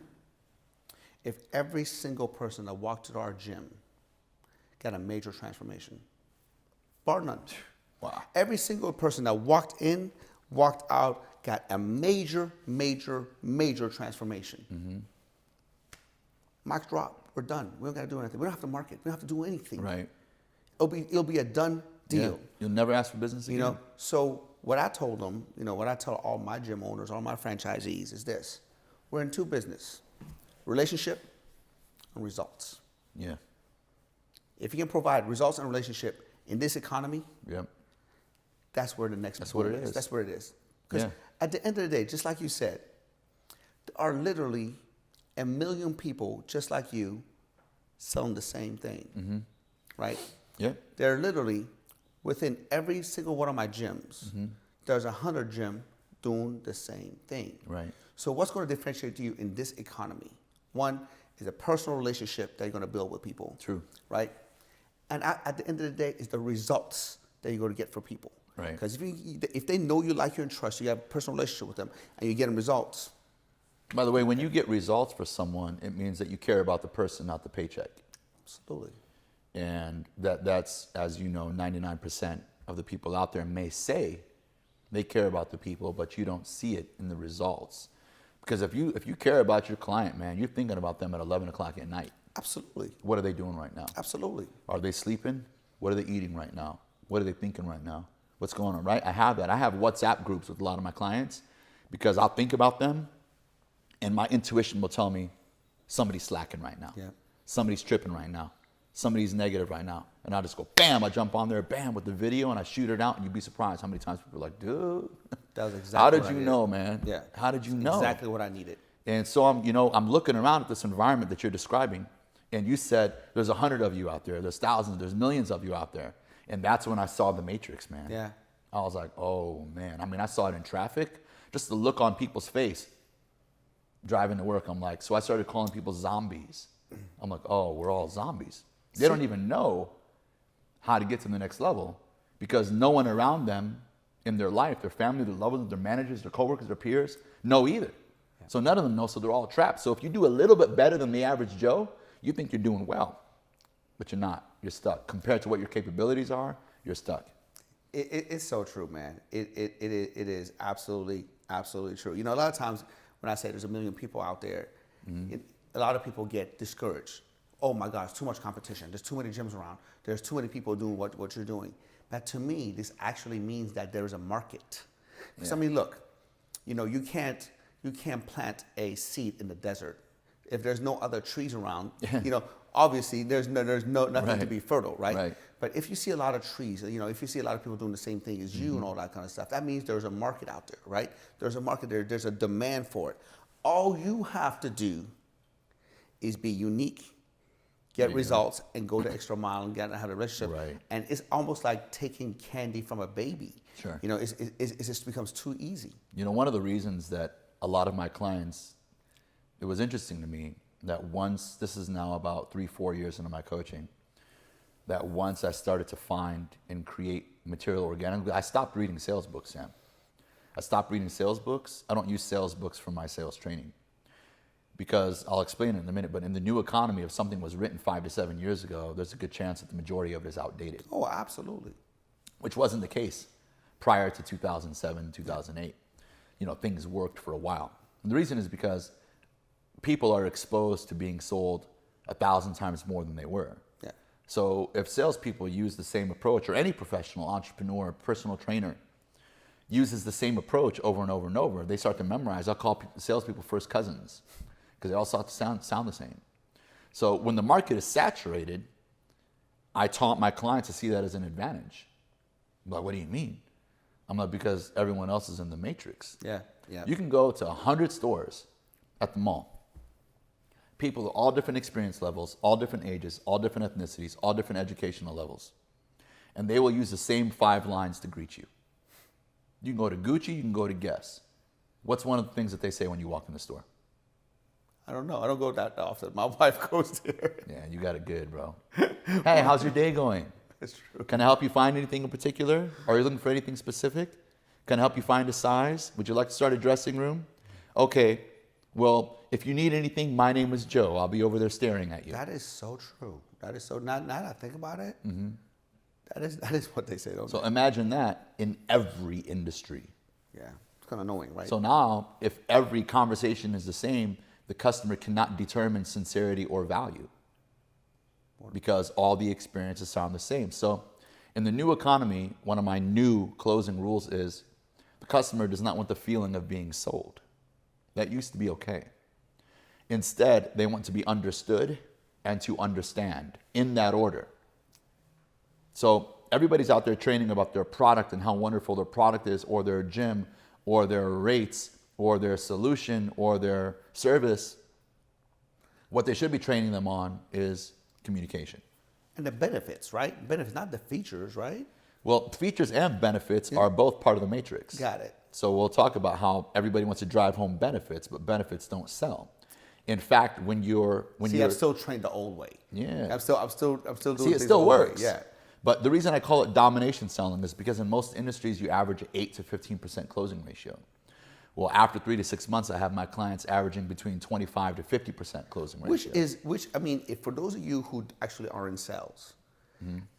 if every single person that walked to our gym got a major transformation. Bar none. Wow. Every single person that walked in, walked out, got a major, major, major transformation. Mm-hmm. Mic drop. We're done. We don't got to do anything. We don't have to market. We don't have to do anything. Right. It'll be a done deal. Yeah. You'll never ask for business again. You know. So what I told them, what I tell all my gym owners, all my franchisees, is this: we're in two business: relationship and results. Yeah. If you can provide results and relationship in this economy, yep, that's where the next. That's what it is. That's where it is. Because at the end of the day, just like you said, there are literally 1 million people just like you selling the same thing, right? Yeah. They're literally within every single one of my gyms. There's 100 gyms doing the same thing. Right. So what's going to differentiate you in this economy? One is a personal relationship that you're going to build with people. True. Right. And at the end of the day, it's the results that you're going to get for people. Right. Because if they know you, like you, and trust you, have a personal relationship with them, and you get them results. By the way, when you get results for someone, it means that you care about the person, not the paycheck. Absolutely. And that's, as you know, 99% of the people out there may say they care about the people, but you don't see it in the results. Because if you care about your client, man, you're thinking about them at 11 o'clock at night. Absolutely. What are they doing right now? Absolutely. Are they sleeping? What are they eating right now? What are they thinking right now? What's going on, right? I have that. I have WhatsApp groups with a lot of my clients because I'll think about them and my intuition will tell me somebody's slacking right now. Yeah. Somebody's tripping right now. Somebody's negative right now. And I'll just go, bam, I jump on there, bam, with the video and I shoot it out and you'd be surprised how many times people are like, dude. That was exactly how did you know, man? Yeah. How did you know? Exactly what I needed. And so I'm looking around at this environment that you're describing, and you said there's 100 of you out there, there's thousands, there's millions of you out there. And that's when I saw the Matrix, man. Yeah. I was like, oh man. I mean, I saw it in traffic, just the look on people's face driving to work. I'm like, so I started calling people zombies. I'm like, oh, we're all zombies. They don't even know how to get to the next level because no one around them in their life, their family, their loved ones, their managers, their coworkers, their peers, know either. Yeah. So none of them know, so they're all trapped. So if you do a little bit better than the average Joe, you think you're doing well, but you're not. You're stuck. Compared to what your capabilities are, you're stuck. It's so true, man. It is absolutely, absolutely true. A lot of times when I say there's 1 million people out there, a lot of people get discouraged. Oh my gosh, too much competition. There's too many gyms around. There's too many people doing what you're doing. But to me, this actually means that there is a market. Because I mean, look, you can't plant a seed in the desert if there's no other trees around. Obviously there's nothing to be fertile, right? But if you see a lot of trees, if you see a lot of people doing the same thing as you and all that kind of stuff, that means there's a market out there, right? There's a market there. There's a demand for it. All you have to do is be unique, get results, and go the extra mile and get have a relationship. Right. And it's almost like taking candy from a baby. Sure. It just becomes too easy. One of the reasons that a lot of my clients, it was interesting to me that once, this is now about 3-4 years into my coaching, that once I started to find and create material organically, I stopped reading sales books, Sam. I stopped reading sales books. I don't use sales books for my sales training because I'll explain it in a minute, but in the new economy, if something was written 5 to 7 years ago, there's a good chance that the majority of it is outdated. Oh, absolutely. Which wasn't the case prior to 2007, 2008. Things worked for a while. And the reason is because people are exposed to being sold 1,000 times more than they were. Yeah. So if salespeople use the same approach, or any professional, entrepreneur, personal trainer, uses the same approach over and over and over, they start to memorize. I'll call salespeople first cousins because they all start to sound the same. So when the market is saturated, I taught my clients to see that as an advantage. I'm like, what do you mean? I'm like, because everyone else is in the matrix. Yeah. You can go to 100 stores at the mall. People of all different experience levels, all different ages, all different ethnicities, all different educational levels. And they will use the same 5 lines to greet you. You can go to Gucci, you can go to Guess. What's one of the things that they say when you walk in the store? I don't know. I don't go that often. My wife goes there. Yeah, you got it good, bro. Hey, how's your day going? That's true. Can I help you find anything in particular? Are you looking for anything specific? Can I help you find a size? Would you like to start a dressing room? Okay, well, if you need anything, my name is Joe. I'll be over there staring at you. That is so true. That is so, now that I think about it, that is what they say. So imagine that in every industry. Yeah, it's kind of annoying, right? So now, if every conversation is the same, the customer cannot determine sincerity or value because all the experiences sound the same. So in the new economy, one of my new closing rules is the customer does not want the feeling of being sold. That used to be okay. Instead, they want to be understood and to understand in that order. So everybody's out there training about their product and how wonderful their product is, or their gym, or their rates, or their solution, or their service. What they should be training them on is communication. And the benefits, right? Benefits, not the features, right? Well, features and benefits are both part of the matrix. Got it. So we'll talk about how everybody wants to drive home benefits, but benefits don't sell. In fact, when you're I'm still trained the old way. Yeah. I'm still doing See, it things still the old way. works. Yeah. But the reason I call it domination selling is because in most industries you average an 8 to 15% closing ratio. Well, after 3 to 6 months, I have my clients averaging between 25 to 50% closing ratio. If for those of you who actually are in sales,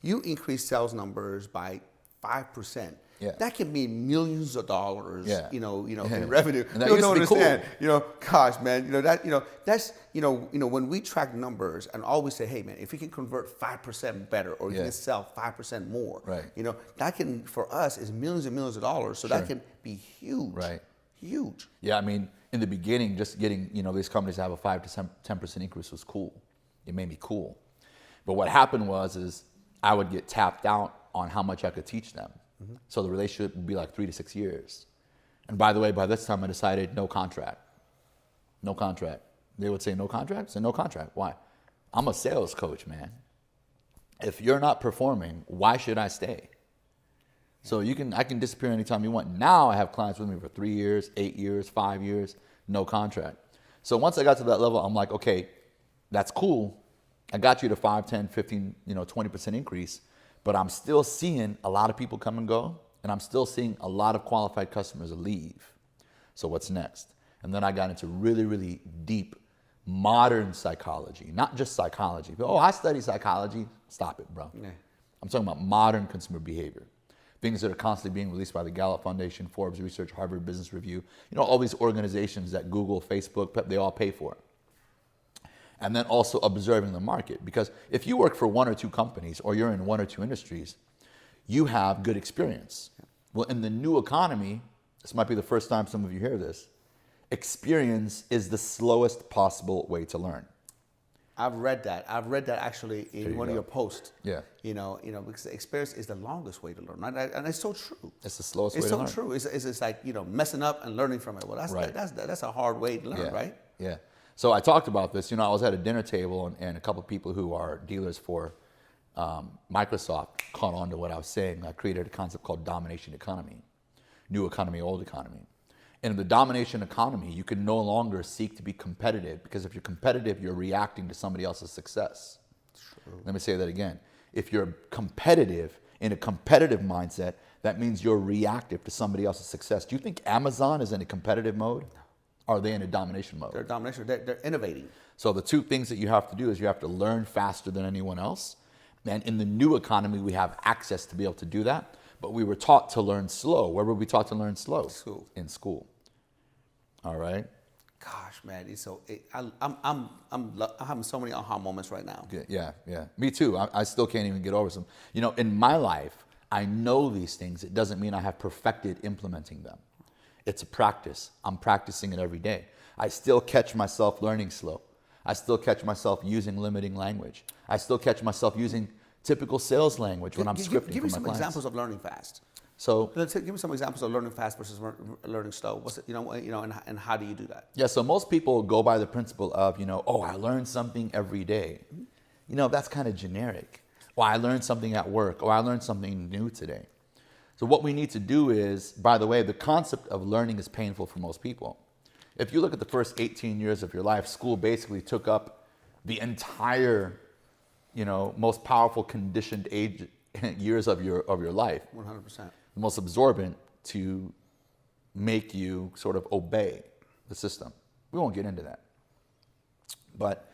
you increase sales numbers by 5%. Yeah. That can mean millions of dollars, Yeah. in revenue. And that You used don't to be understand, cool. Gosh, man, that's when we track numbers and always say, hey, man, if we can convert 5% better, or you can sell 5% more, Right. that can, for us, is millions and millions of dollars. So that can be huge. Right. Huge. Yeah, I mean, in the beginning, just getting, these companies to have a 5 to 10% increase was cool. It made me cool. But what happened is I would get tapped out on how much I could teach them. So the relationship would be like 3 to 6 years. And by the way, by this time I decided no contract. No contract. They would say no contract? I said no contract. Why? I'm a sales coach, man. If you're not performing, why should I stay? So I can disappear anytime you want. Now I have clients with me for 3 years, 8 years, 5 years, no contract. So once I got to that level, I'm like, okay, that's cool. I got you to 5, 10, 15, 20% increase, but I'm still seeing a lot of people come and go, and I'm still seeing a lot of qualified customers leave. So what's next? And then I got into really, really deep modern psychology, not just psychology. But, I study psychology. Stop it, bro. Yeah. I'm talking about modern consumer behavior. Things that are constantly being released by the Gallup Foundation, Forbes Research, Harvard Business Review, all these organizations that Google, Facebook, they all pay for. And then also observing the market. Because if you work for 1 or 2 companies, or you're in 1 or 2 industries, you have good experience. Well, in the new economy, this might be the first time some of you hear this, experience is the slowest possible way to learn. I've read that actually in one of your posts. Yeah. Because experience is the longest way to learn, right? And it's so true. It's the slowest way to learn. It's so true. It's like, messing up and learning from it. Well, that's a hard way to learn, right? Yeah. So I talked about this. I was at a dinner table, and a couple of people who are dealers for Microsoft caught on to what I was saying. I created a concept called domination economy, new economy, old economy. And in the domination economy, you can no longer seek to be competitive, because if you're competitive, you're reacting to somebody else's success. True. Let me say that again. If you're competitive in a competitive mindset, that means you're reactive to somebody else's success. Do you think Amazon is in a competitive mode? Or are they in a domination mode? They're domination. They're innovating. So the 2 things that you have to do is you have to learn faster than anyone else. And in the new economy, we have access to be able to do that. But we were taught to learn slow. Where were we taught to learn slow? School. In school. All right. Gosh, man, I'm having so many aha moments right now. Yeah. Me too. I still can't even get over some. In my life, I know these things. It doesn't mean I have perfected implementing them. It's a practice. I'm practicing it every day. I still catch myself learning slow. I still catch myself using limiting language. I still catch myself using typical sales language when I'm scripting Give me for my some clients. examples of learning fast. So Give me some examples of learning fast versus learning slow. What's it, and how do you do that? yeah, so most people go by the principle of, oh, I learned something every day. That's kind of generic. Or I learned something at work, or I learned something new today. So what we need to do is, by the way, the concept of learning is painful for most people. If you look at the first 18 years of your life, school basically took up the entire, most powerful conditioned years of your life. 100%. The most absorbent to make you sort of obey the system. We won't get into that. But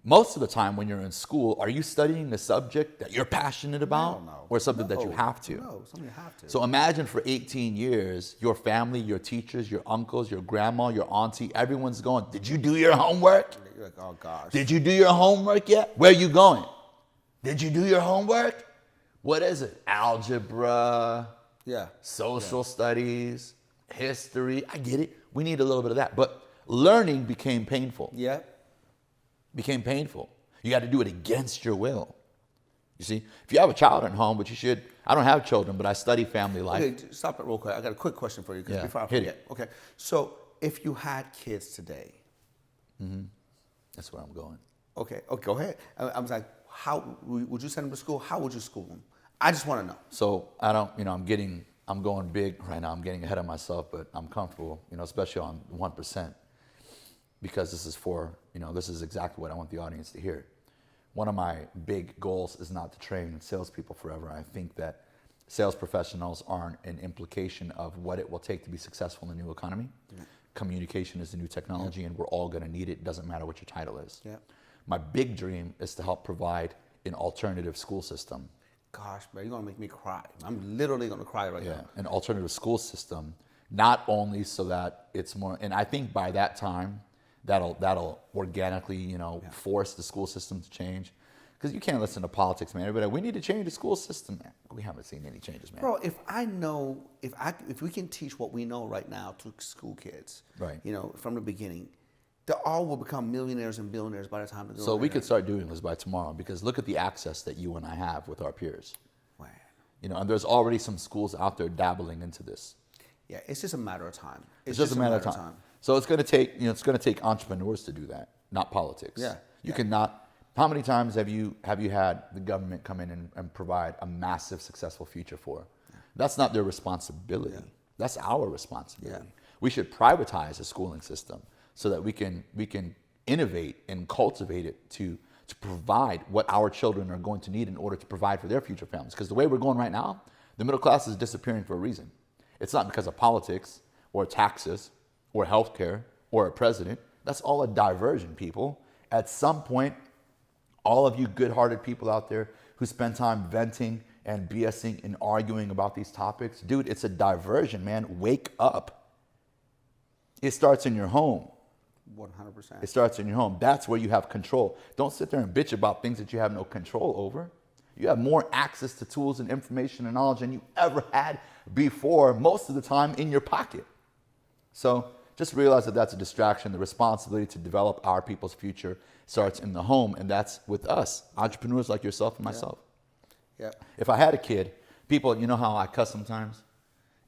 most of the time when you're in school, are you studying the subject that you're passionate about? No. Or something that you have to? No, something you have to. So imagine for 18 years, your family, your teachers, your uncles, your grandma, your auntie, everyone's going, did you do your homework? You're like, oh gosh. Did you do your homework yet? Where are you going? Did you do your homework? What is it? Algebra, social studies, history. I get it. We need a little bit of that. But learning became painful. Yeah. Became painful. You had to do it against your will. You see, if you have a child at home, which you should, I don't have children, but I study family life. Okay, stop it real quick. I got a quick question for you before I hit forget. it. Okay, so if you had kids today. That's where I'm going. Okay, go ahead. I was like, how would you send them to school? How would you school them? I just want to know. So I don't, I'm going big right now. I'm getting ahead of myself, but I'm comfortable, especially on 1%, because this is this is exactly what I want the audience to hear. One of my big goals is not to train salespeople forever. I think that sales professionals aren't an implication of what it will take to be successful in the new economy. Yeah. Communication is the new technology, and we're all going to need it. It doesn't matter what your title is. Yeah. My big dream is to help provide an alternative school system. Gosh, man, you're going to make me cry. I'm literally going to cry right now. An alternative school system, not only so that it's more, and I think by that time, that'll organically, force the school system to change. Because you can't listen to politics, man. Everybody, we need to change the school system, man. We haven't seen any changes, man. Bro, if we can teach what we know right now to school kids, right? From the beginning, they all will become millionaires and billionaires by the time they're So we could start doing this by tomorrow, because look at the access that you and I have with our peers. Wow. And there's already some schools out there dabbling into this. Yeah, it's just a matter of time. It's just a matter of time. So it's going to take entrepreneurs to do that, not politics. Yeah. You cannot. How many times have you had the government come in and provide a massive successful future for? Yeah. That's not their responsibility. Yeah. That's our responsibility. Yeah. We should privatize the schooling system so that we can innovate and cultivate it to provide what our children are going to need in order to provide for their future families. Because the way we're going right now, the middle class is disappearing for a reason. It's not because of politics or taxes or healthcare or a president. That's all a diversion, people. At some point, all of you good-hearted people out there who spend time venting and BSing and arguing about these topics, dude, it's a diversion, man. Wake up. It starts in your home. 100%. It starts in your home. That's where you have control. Don't sit there and bitch about things that you have no control over. You have more access to tools and information and knowledge than you ever had before, most of the time in your pocket. So just realize that that's a distraction. The responsibility to develop our people's future starts in the home, and that's with us, entrepreneurs like yourself and myself. Yeah. If I had a kid, people, you know how I cuss sometimes?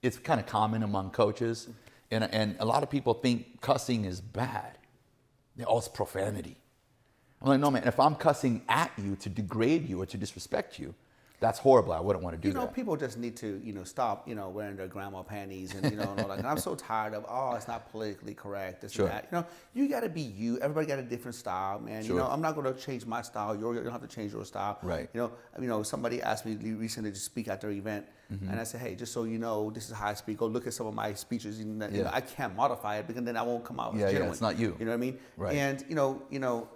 It's kind of common among coaches, and a lot of people think cussing is bad. Oh, it's profanity. I'm like, no, man, if I'm cussing at you to degrade you or to disrespect you, that's horrible. I wouldn't want to do that. People just need to, stop, wearing their grandma panties and, and all that. And I'm so tired of, it's not politically correct, this and that. You got to be you. Everybody got a different style, man. Sure. I'm not going to change my style. You don't have to change your style. Right. Somebody asked me recently to speak at their event, and I said, hey, just so you know, this is how I speak. Go look at some of my speeches. I can't modify it because then I won't come out as genuine. Yeah, it's not you. You know what I mean? Right. And,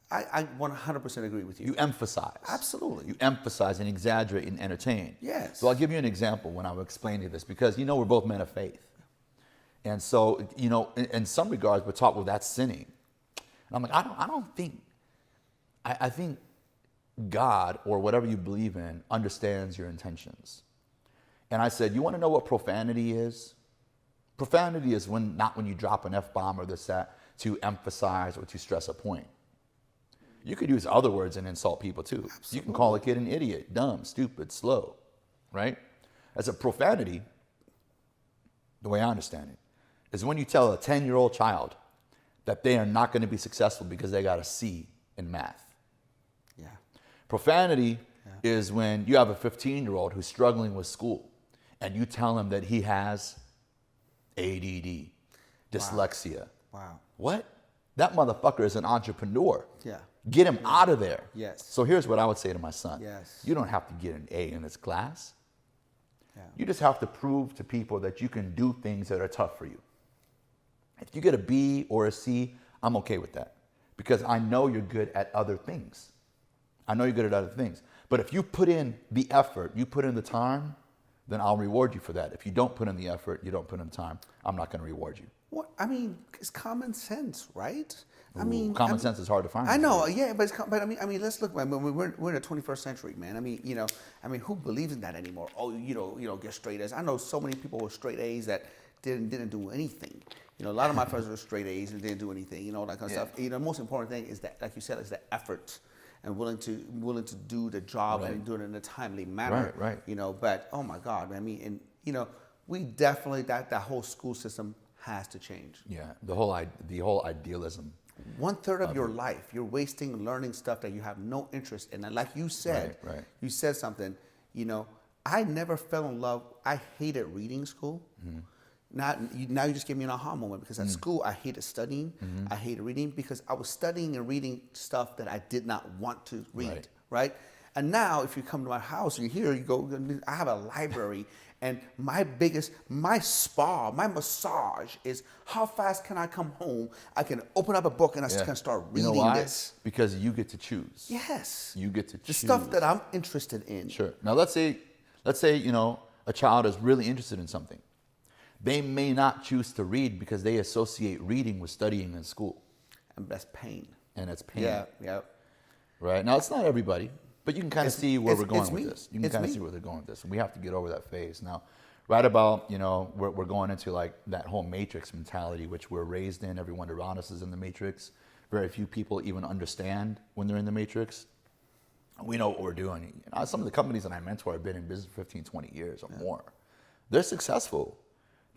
I 100% agree with you. You emphasize. Absolutely. You emphasize and exaggerate and entertain. Yes. So I'll give you an example when I will explain to this, because we're both men of faith. And so, in some regards, we're taught, well, that's sinning. And I'm like, I think God, or whatever you believe in, understands your intentions. And I said, you want to know what profanity is? Profanity is not when you drop an F-bomb or this, that, to emphasize or to stress a point. You could use other words and insult people too. Absolutely. You can call a kid an idiot, dumb, stupid, slow, right? As a profanity, the way I understand it, is when you tell a 10-year-old child that they are not going to be successful because they got a C in math. Yeah. Profanity is when you have a 15-year-old who's struggling with school and you tell him that he has ADD, dyslexia. Wow. What? That motherfucker is an entrepreneur. Yeah. Get him out of there. Yes. So here's what I would say to my son. Yes. You don't have to get an A in this class. Yeah. You just have to prove to people that you can do things that are tough for you. If you get a B or a C, I'm okay with that because I know you're good at other things. I know you're good at other things. But if you put in the effort, you put in the time, then I'll reward you for that. If you don't put in the effort, you don't put in the time, I'm not going to reward you. What I mean, it's common sense, right? Ooh, common sense is hard to find. I know, yeah, but let's look. We're in the 21st century, man. Who believes in that anymore? Oh, get straight A's. I know so many people with straight A's that didn't do anything. A lot of my friends were straight A's and didn't do anything. That kind of stuff. The most important thing is that, like you said, is the effort and willing to do the job and do it in a timely manner. Right. But oh my God, we definitely that whole school system has to change. Yeah, the whole idealism. 1/3 of your life you're wasting learning stuff that you have no interest in. And like you said, you said something. I never fell in love. I hated reading school. Mm-hmm. Now you just gave me an aha moment because at school I hated studying. Mm-hmm. I hated reading because I was studying and reading stuff that I did not want to read. Right? And now if you come to my house, you're here, you go, I have a library. And my spa, my massage is how fast can I come home? I can open up a book and I can start reading this. Because you get to choose. Yes. You get to choose. The stuff that I'm interested in. Sure. Now let's say, a child is really interested in something. They may not choose to read because they associate reading with studying in school. And that's pain. And it's pain. Yeah. Right. Now it's not everybody. But you can kind of see where we're going with this. You can kind of see where they're going with this. And we have to get over that phase. Now, right about, we're going into like that whole matrix mentality, which we're raised in. Everyone around us is in the matrix. Very few people even understand when they're in the matrix. We know what we're doing. Some of the companies that I mentor have been in business for 15, 20 years or more. They're successful.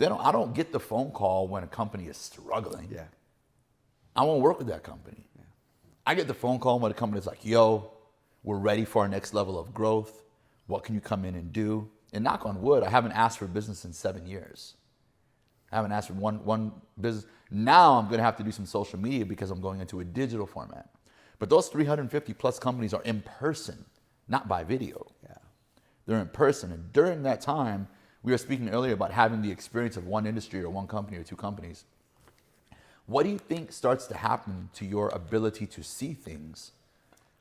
I don't get the phone call when a company is struggling. Yeah. I won't work with that company. Yeah. I get the phone call when a company is like, yo, we're ready for our next level of growth. What can you come in and do? And knock on wood, I haven't asked for business in 7 years. I haven't asked for one business. Now I'm going to have to do some social media because I'm going into a digital format. But those 350 plus companies are in person, not by video. Yeah. They're in person. And during that time, we were speaking earlier about having the experience of one industry or one company or two companies. What do you think starts to happen to your ability to see things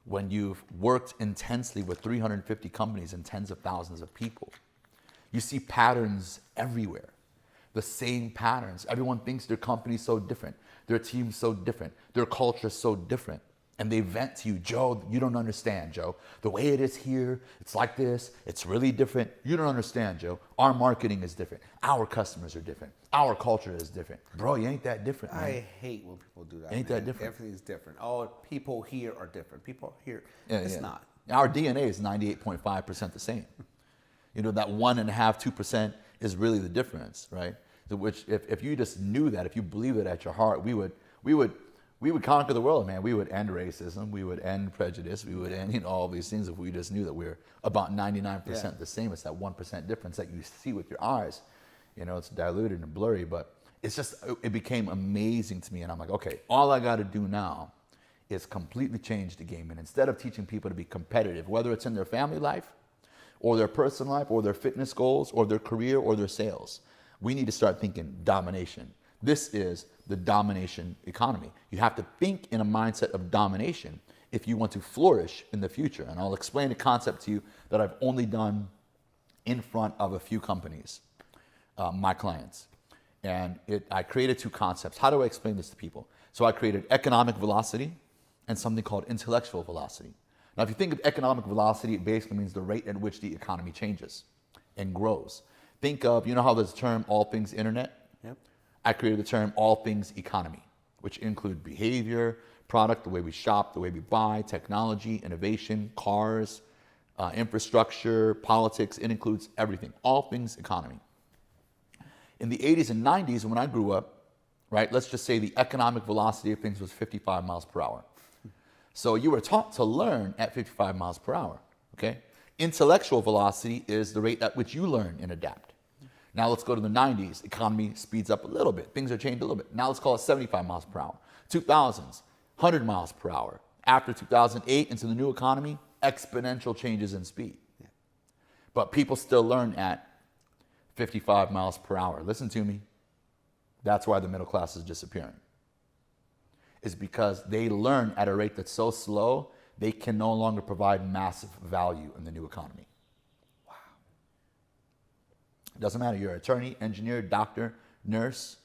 when you've worked intensely with 350 companies and tens of thousands of people? You see patterns everywhere, the same patterns. Everyone thinks their company's so different, their team's so different, their culture's so different. And they vent to you, Joe, you don't understand, Joe. The way it is here, it's like this, it's really different. You don't understand, Joe. Our marketing is different. Our customers are different. Our culture is different. Bro, you ain't that different, man. I hate when people do that. Ain't that different? Everything's different. Oh, people here are different. People here, it's not. Our DNA is 98.5% the same. That 1.5%, 2% is really the difference, right? Which, if you just knew that, if you believe it at your heart, we would conquer the world, man. We would end racism. We would end prejudice. We would end all these things if we just knew that we're about 99% the same. It's that 1% difference that you see with your eyes. It's diluted and blurry, but it became amazing to me. And I'm like, okay, all I got to do now is completely change the game. And instead of teaching people to be competitive, whether it's in their family life or their personal life or their fitness goals or their career or their sales, we need to start thinking domination. This is the domination economy. You have to think in a mindset of domination if you want to flourish in the future. And I'll explain a concept to you that I've only done in front of a few companies, my clients. And I created two concepts. How do I explain this to people? So I created economic velocity and something called intellectual velocity. Now, if you think of economic velocity, it basically means the rate at which the economy changes and grows. Think of, how there's a term, all things internet? Yep. I created the term all things economy, which include behavior, product, the way we shop, the way we buy, technology, innovation, cars, infrastructure, politics. It includes everything, all things economy. In the 80s and 90s, when I grew up, right, let's just say the economic velocity of things was 55 miles per hour. So you were taught to learn at 55 miles per hour, okay? Intellectual velocity is the rate at which you learn and adapt. Now let's go to the 90s. Economy speeds up a little bit. Things are changed a little bit. Now let's call it 75 miles per hour. 2000s, 100 miles per hour. After 2008 into the new economy, exponential changes in speed. Yeah. But people still learn at 55 miles per hour. Listen to me. That's why the middle class is disappearing. It's because they learn at a rate that's so slow, they can no longer provide massive value in the new economy. Wow. It doesn't matter. You're an attorney, engineer, doctor, nurse,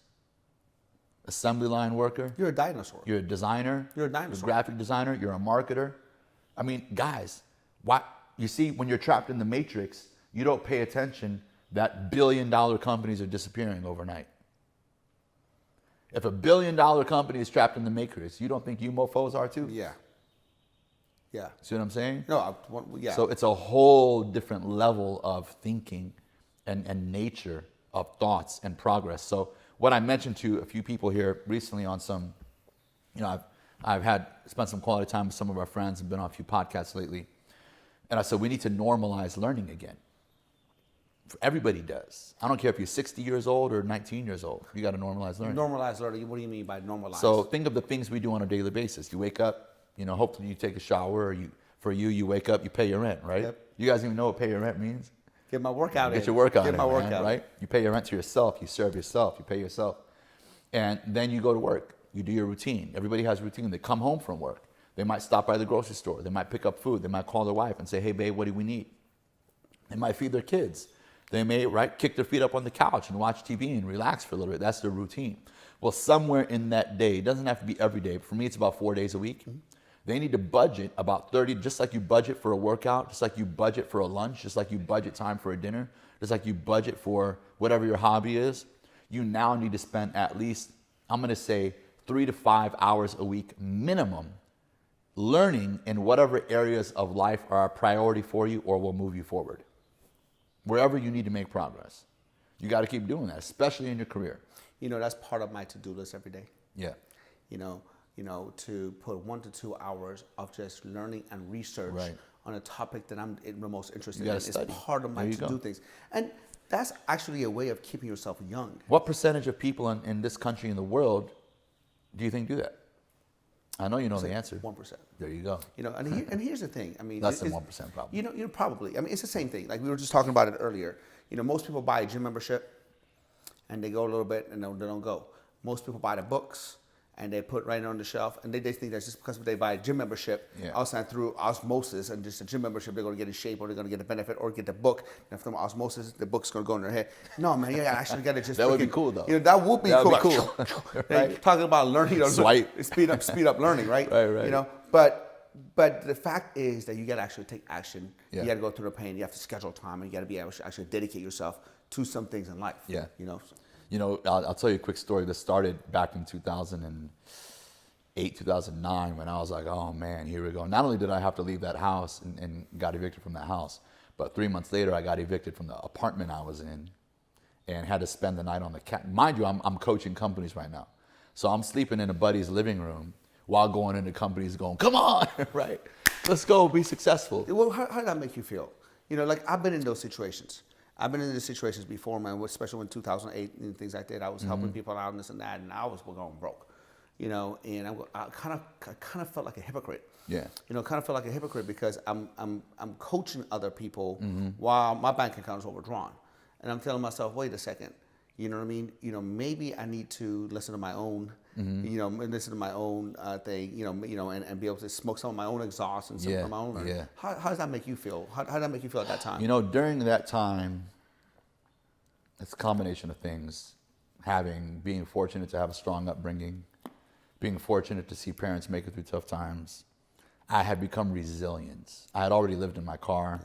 assembly line worker. You're a dinosaur. You're a designer. You're a dinosaur. You're a graphic designer. You're a marketer. I mean, guys, you see, when you're trapped in the matrix, you don't pay attention that billion-dollar companies are disappearing overnight. If a billion-dollar company is trapped in the matrix, you don't think you mofos are too? Yeah. Yeah. See what I'm saying? No, yeah. So it's a whole different level of thinking and nature of thoughts and progress. So what I mentioned to a few people here recently on some, I've spent some quality time with some of our friends and been on a few podcasts lately. And I said, we need to normalize learning again. Everybody does. I don't care if you're 60 years old or 19 years old. You got to normalize learning. Normalize learning. What do you mean by normalize? So think of the things we do on a daily basis. You wake up, hopefully you take a shower, or you wake up, you pay your rent, right? Yep. You guys even know what pay your rent means? Get my workout in. Get your workout in. Get my workout in. Right? You pay your rent to yourself. You serve yourself. You pay yourself. And then you go to work. You do your routine. Everybody has a routine. They come home from work. They might stop by the grocery store. They might pick up food. They might call their wife and say, hey, babe, what do we need? They might feed their kids. They may, kick their feet up on the couch and watch TV and relax for a little bit. That's their routine. Well, somewhere in that day, it doesn't have to be every day. For me, it's about 4 days a week. Mm-hmm. They need to budget about 30, just like you budget for a workout, just like you budget for a lunch, just like you budget time for a dinner, just like you budget for whatever your hobby is. You now need to spend at least, I'm going to say, 3 to 5 hours a week minimum learning in whatever areas of life are a priority for you or will move you forward. Wherever you need to make progress. You got to keep doing that, especially in your career. That's part of my to-do list every day. Yeah. To put 1 to 2 hours of just learning and research on a topic that I'm the most interested in. It's part of my to-do things. And that's actually a way of keeping yourself young. What percentage of people in this country and the world do you think do that? I know you know the answer. 1%. There you go. And here's the thing. I mean, less than 1% probably. Probably. I mean, it's the same thing. Like we were just talking about it earlier. Most people buy a gym membership, and they go a little bit, and they don't go. Most people buy the books, and they put right on the shelf, and they think that's just because they buy a gym membership, outside through osmosis, and just a gym membership, they're going to get in shape, or they're going to get a benefit, or get the book. And from osmosis, the book's going to go in their head. No, man, you actually got to just. That would be cool, though. That would be cool. Right? Talking about learning, Swipe. speed up learning, right? Right. But the fact is that you got to actually take action. Yeah. You got to go through the pain. You have to schedule time, and you got to be able to actually dedicate yourself to some things in life. Yeah. I'll tell you a quick story. This started back in 2008, 2009, when I was like, oh man, here we go. Not only did I have to leave that house and got evicted from that house, but 3 months later, I got evicted from the apartment I was in and had to spend the night on the couch. Mind you, I'm coaching companies right now. So I'm sleeping in a buddy's living room while going into companies going, come on, right? Let's go, be successful. Well, how did that make you feel? I've been in those situations. I've been in these situations before, man, especially in 2008 and things like that. I was helping people out and this and that, and I was going broke, and I kind of felt like a hypocrite. Yeah. Kind of felt like a hypocrite because I'm coaching other people while my bank account is overdrawn, and I'm telling myself, wait a second, you know what I mean? Maybe I need to listen to my own, listen to my own thing, and be able to smoke some of my own exhaust and some of my own. Yeah. How does that make you feel? How did that make you feel at that time? During that time, it's a combination of things. Being fortunate to have a strong upbringing, being fortunate to see parents make it through tough times. I had become resilient. I had already lived in my car.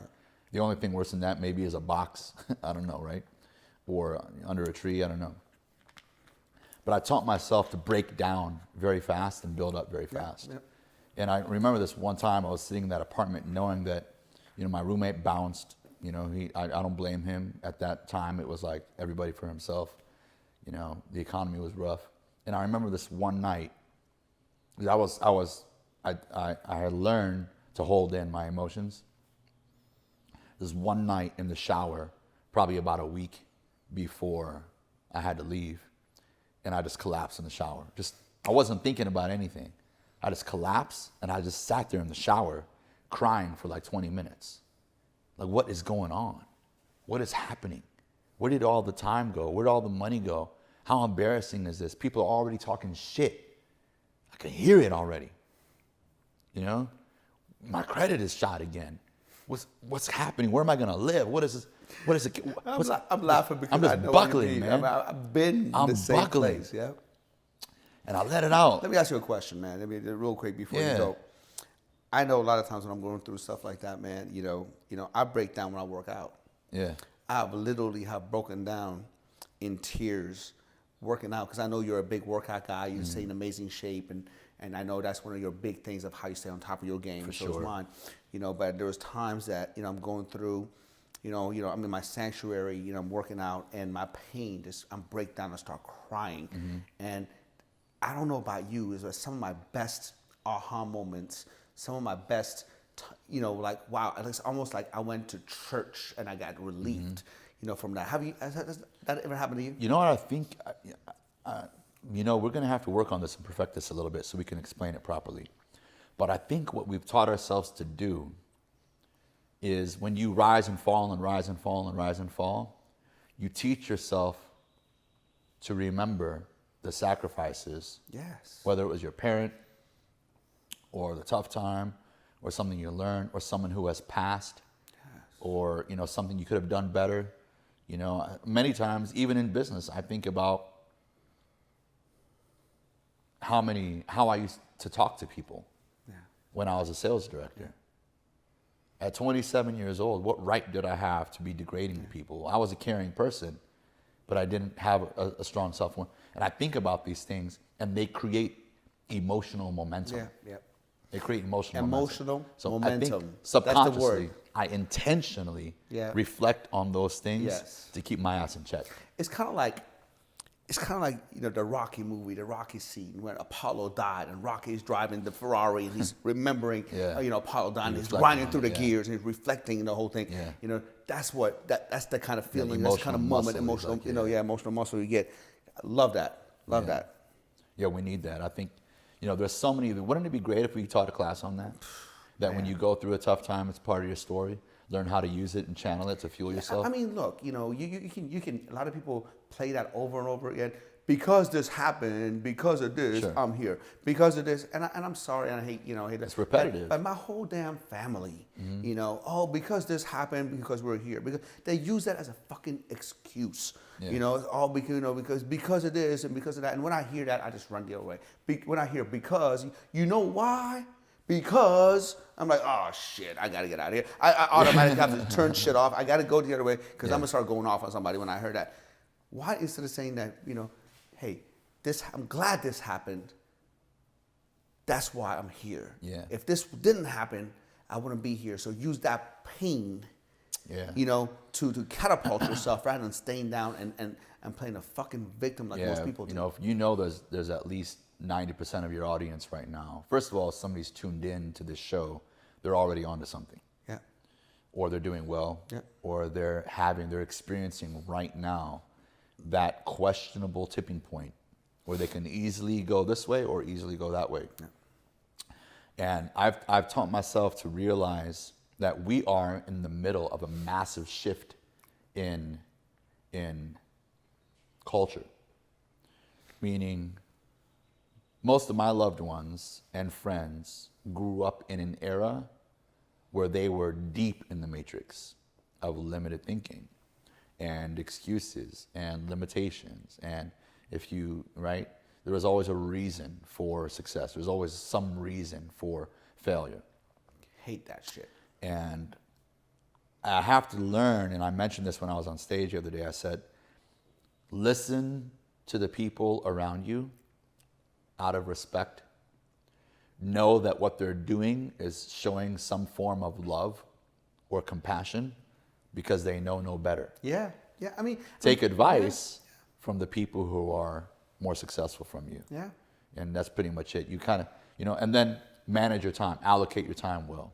The only thing worse than that maybe is a box. I don't know, right? Or under a tree, I don't know. But I taught myself to break down very fast and build up very fast. And I remember this one time I was sitting in that apartment knowing that, my roommate bounced. I don't blame him. At that time, it was like everybody for himself. The economy was rough. And I remember this one night, because I had learned to hold in my emotions. This one night in the shower, probably about a week before I had to leave, and I just collapsed in the shower. I wasn't thinking about anything. I just collapsed, and I just sat there in the shower crying for like 20 minutes. Like, what is going on? What is happening? Where did all the time go? Where did all the money go? How embarrassing is this? People are already talking shit. I can hear it already. My credit is shot again. What's happening? Where am I gonna live? What is it? I'm laughing because I'm just I know buckling, man. I've been in the same place. Yeah. And I let it out. Let me ask you a question, man. Real quick before you go. I know a lot of times when I'm going through stuff like that, man. I break down when I work out. Yeah. I've literally broken down in tears working out because I know you're a big workout guy. You stay in amazing shape, and I know that's one of your big things of how you stay on top of your game. For so sure. is mine. But there was times that I'm going through. I'm in my sanctuary. I'm working out, and my pain I'm break down and start crying. And I don't know about you, is some of my best aha moments. Some of my best, like wow, it's almost like I went to church and I got relieved. From that. Has that ever happened to you? You know what I think? We're going to have to work on this and perfect this a little bit so we can explain it properly. But I think what we've taught ourselves to do is when you rise and fall and rise and fall and rise and fall, you teach yourself to remember the sacrifices. Yes. Whether it was your parent or the tough time or something you learned or someone who has passed or, something you could have done better. Many times, even in business, I think about how I used to talk to people when I was a sales director. At 27 years old, what right did I have to be degrading people? I was a caring person, but I didn't have a strong self-worth. And I think about these things, and they create emotional momentum. They create emotional momentum. Momentum. I think subconsciously, I intentionally reflect on those things to keep my ass in check. It's kind of like the Rocky movie, the Rocky scene when Apollo died and Rocky's driving the Ferrari and he's remembering, Apollo died and he's grinding through the gears and he's reflecting the whole thing. That's that's the kind of feeling, that's the kind of moment, emotional, emotional muscle you get. I love that. Love that. Yeah, we need that. I think, there's so many. Wouldn't it be great if we taught a class on that? That when you go through a tough time, it's part of your story. Learn how to use it and channel it to fuel yourself. I mean, look, you can. A lot of people play that over and over again. Because this happened, because of this, I'm here. Because of this, and I'm sorry, and I hate, hate that. It's repetitive. But my whole damn family, because this happened, because we're here. Because they use that as a fucking excuse. It's all because of this and because of that. And when I hear that, I just run the other way. When I hear because, you know why? Because I'm like, oh shit, I gotta get out of here. I automatically have to turn shit off. I gotta go the other way because I'm gonna start going off on somebody when I heard that. Why, instead of saying that, hey, I'm glad this happened. That's why I'm here. If this didn't happen, I wouldn't be here. So use that pain, to catapult yourself rather than staying down and playing a fucking victim like most people do. If there's at least 90% of your audience right now. First of all, if somebody's tuned in to this show, they're already onto something. Or they're doing well. Or they're experiencing right now that questionable tipping point where they can easily go this way or easily go that way. And I've taught myself to realize that we are in the middle of a massive shift in culture. Meaning, most of my loved ones and friends grew up in an era where they were deep in the matrix of limited thinking and excuses and limitations. And there was always a reason for success. There's always some reason for failure. Hate that shit. And I have to learn, and I mentioned this when I was on stage the other day, I said, listen to the people around you out of respect. Know that what they're doing is showing some form of love or compassion because they know no better. Yeah. I mean, take advice from the people who are more successful from you. Yeah. And that's pretty much it. You kind of, and then manage your time, allocate your time well.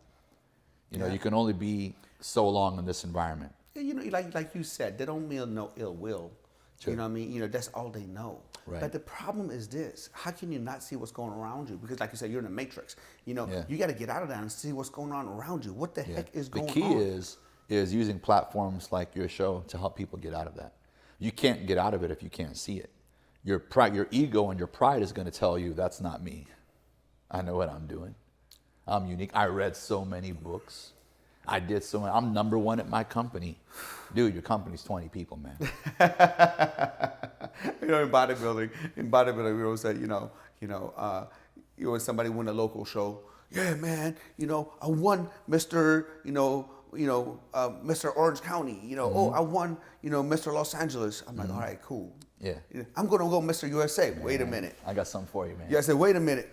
You can only be so long in this environment. Like you said, they don't mean no ill will. Sure. You know what I mean? That's all they know. Right. But the problem is this: how can you not see what's going on around you? Because, like you said, you're in a matrix. You got to get out of that and see what's going on around you. What the heck is going on? The key is using platforms like your show to help people get out of that. You can't get out of it if you can't see it. Your ego and your pride is going to tell you that's not me. I know what I'm doing. I'm unique. I read so many books. I did so many. I'm number one at my company. Dude, your company's 20 people, man. In bodybuilding, we always say, when somebody win a local show, yeah, man, I won Mr. Mr. Orange County, oh, I won, Mr. Los Angeles. I'm like, all right, cool. Yeah. I'm going to go Mr. USA. Man, wait a minute. I got something for you, man. Yeah, I said, wait a minute.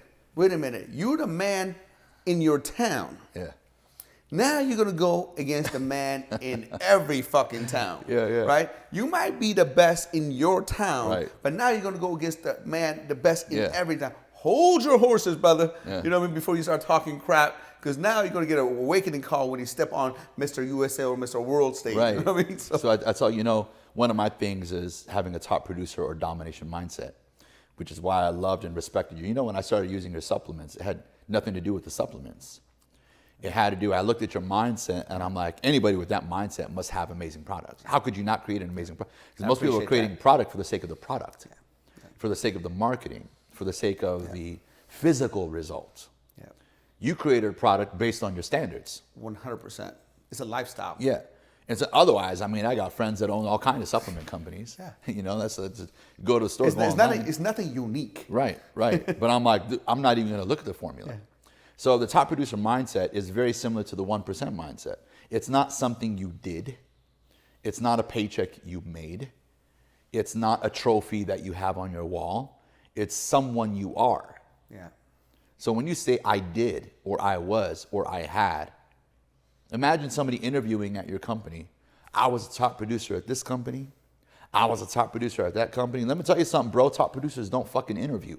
You're the man in your town. Yeah. Now you're going to go against the man in every fucking town. Yeah. Right? You might be the best in your town, right, but now you're going to go against the best in every town. Hold your horses, brother. Yeah. You know what I mean? Before you start talking crap, because now you're going to get an awakening call when you step on Mr. USA or Mr. World stage. Right. You know what I mean? So I tell you, one of my things is having a top producer or domination mindset, which is why I loved and respected you. When I started using your supplements, it had nothing to do with the supplements. It had to do, I looked at your mindset and I'm like, anybody with that mindset must have amazing products. How could you not create an amazing product? Because most people are creating product for the sake of the product, for the sake of the marketing, for the sake of the physical results. Yeah. You created a product based on your standards. 100%. It's a lifestyle. Yeah. And so otherwise, I got friends that own all kinds of supplement companies. Yeah. That's go to the store. It's nothing unique. Right. But I'm like, I'm not even going to look at the formula. Yeah. So the top producer mindset is very similar to the 1% mindset. It's not something you did. It's not a paycheck you made. It's not a trophy that you have on your wall. It's someone you are. Yeah. So when you say I did, or I was, or I had, imagine somebody interviewing at your company. I was a top producer at this company. I was a top producer at that company. Let me tell you something, bro. Top producers don't fucking interview.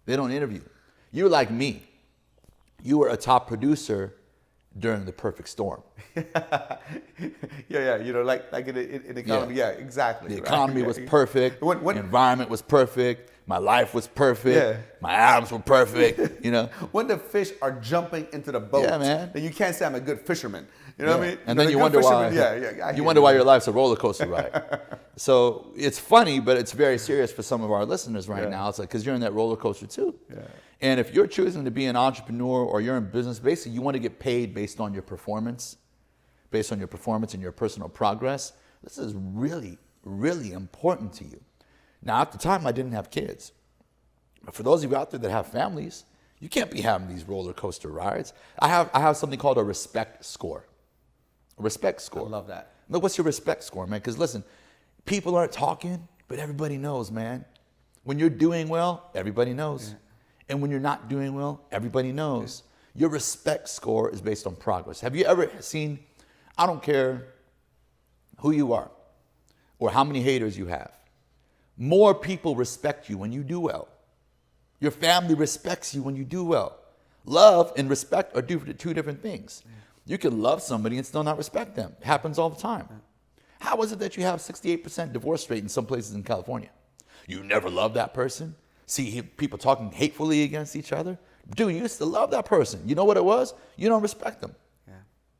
They don't interview. You're like me. You were a top producer during the perfect storm. Yeah. Like in the economy. Yeah, exactly. The economy was perfect. The environment was perfect. My life was perfect. Yeah. My abs were perfect. When the fish are jumping into the boat, man, then you can't say I'm a good fisherman. You know what I mean? And then you wonder why. You wonder why your life's a roller coaster ride. So it's funny, but it's very serious for some of our listeners right now. It's like, because you're in that roller coaster too. Yeah. And if you're choosing to be an entrepreneur or you're in business, basically you want to get paid based on your performance and your personal progress. This is really, really important to you. Now, at the time, I didn't have kids. But for those of you out there that have families, you can't be having these roller coaster rides. I have something called a respect score. A respect score. I love that. Look, what's your respect score, man? Because listen, people aren't talking, but everybody knows, man. When you're doing well, everybody knows. Yeah. And when you're not doing well, everybody knows. Yeah. Your respect score is based on progress. Have you ever seen, I don't care who you are or how many haters you have, more people respect you when you do well. Your family respects you when you do well. Love and respect are two different things. Yeah. You can love somebody and still not respect them. It happens all the time. Yeah. How is it that you have 68% divorce rate in some places in California? You never loved that person? See people talking hatefully against each other? Dude, you used to love that person. You know what it was? You don't respect them. Yeah.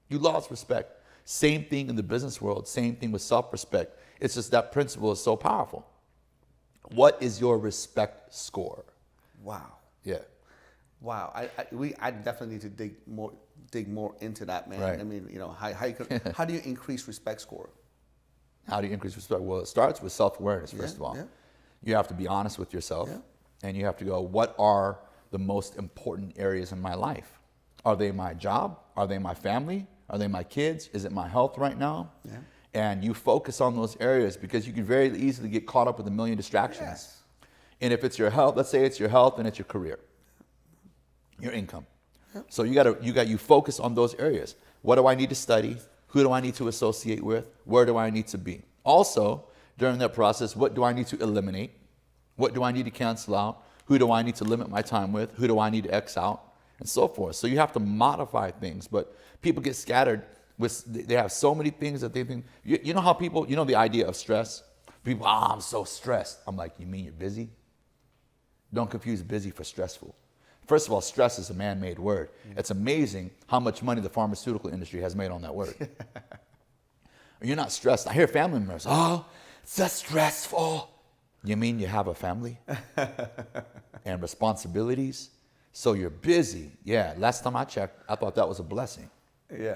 You lost respect. Same thing in the business world. Same thing with self-respect. It's just that principle is so powerful. What is your respect score? Wow. Yeah. Wow. I definitely need to dig more into that, man. Right. I mean, how do you increase respect score? How do you increase respect? Well, it starts with self-awareness, first of all. Yeah. You have to be honest with yourself, and you have to go, what are the most important areas in my life? Are they my job? Are they my family? Are they my kids? Is it my health right now? Yeah. and you focus on those areas, because you can very easily get caught up with a million distractions. Yes. And if it's your health, let's say it's your health and it's your career, your income. Yep. So you focus on those areas. What do I need to study? Who do I need to associate with? Where do I need to be? Also, during that process, what do I need to eliminate? What do I need to cancel out? Who do I need to limit my time with? Who do I need to X out? And so forth. So you have to modify things, but people get scattered they have so many things that they think, you know how people, you know the idea of stress? People, I'm so stressed. I'm like, you mean you're busy? Don't confuse busy for stressful. First of all, stress is a man-made word. It's amazing how much money the pharmaceutical industry has made on that word. You're not stressed. I hear family members, oh, it's just stressful. You mean you have a family and responsibilities? So you're busy. Yeah, last time I checked, I thought that was a blessing. Yeah,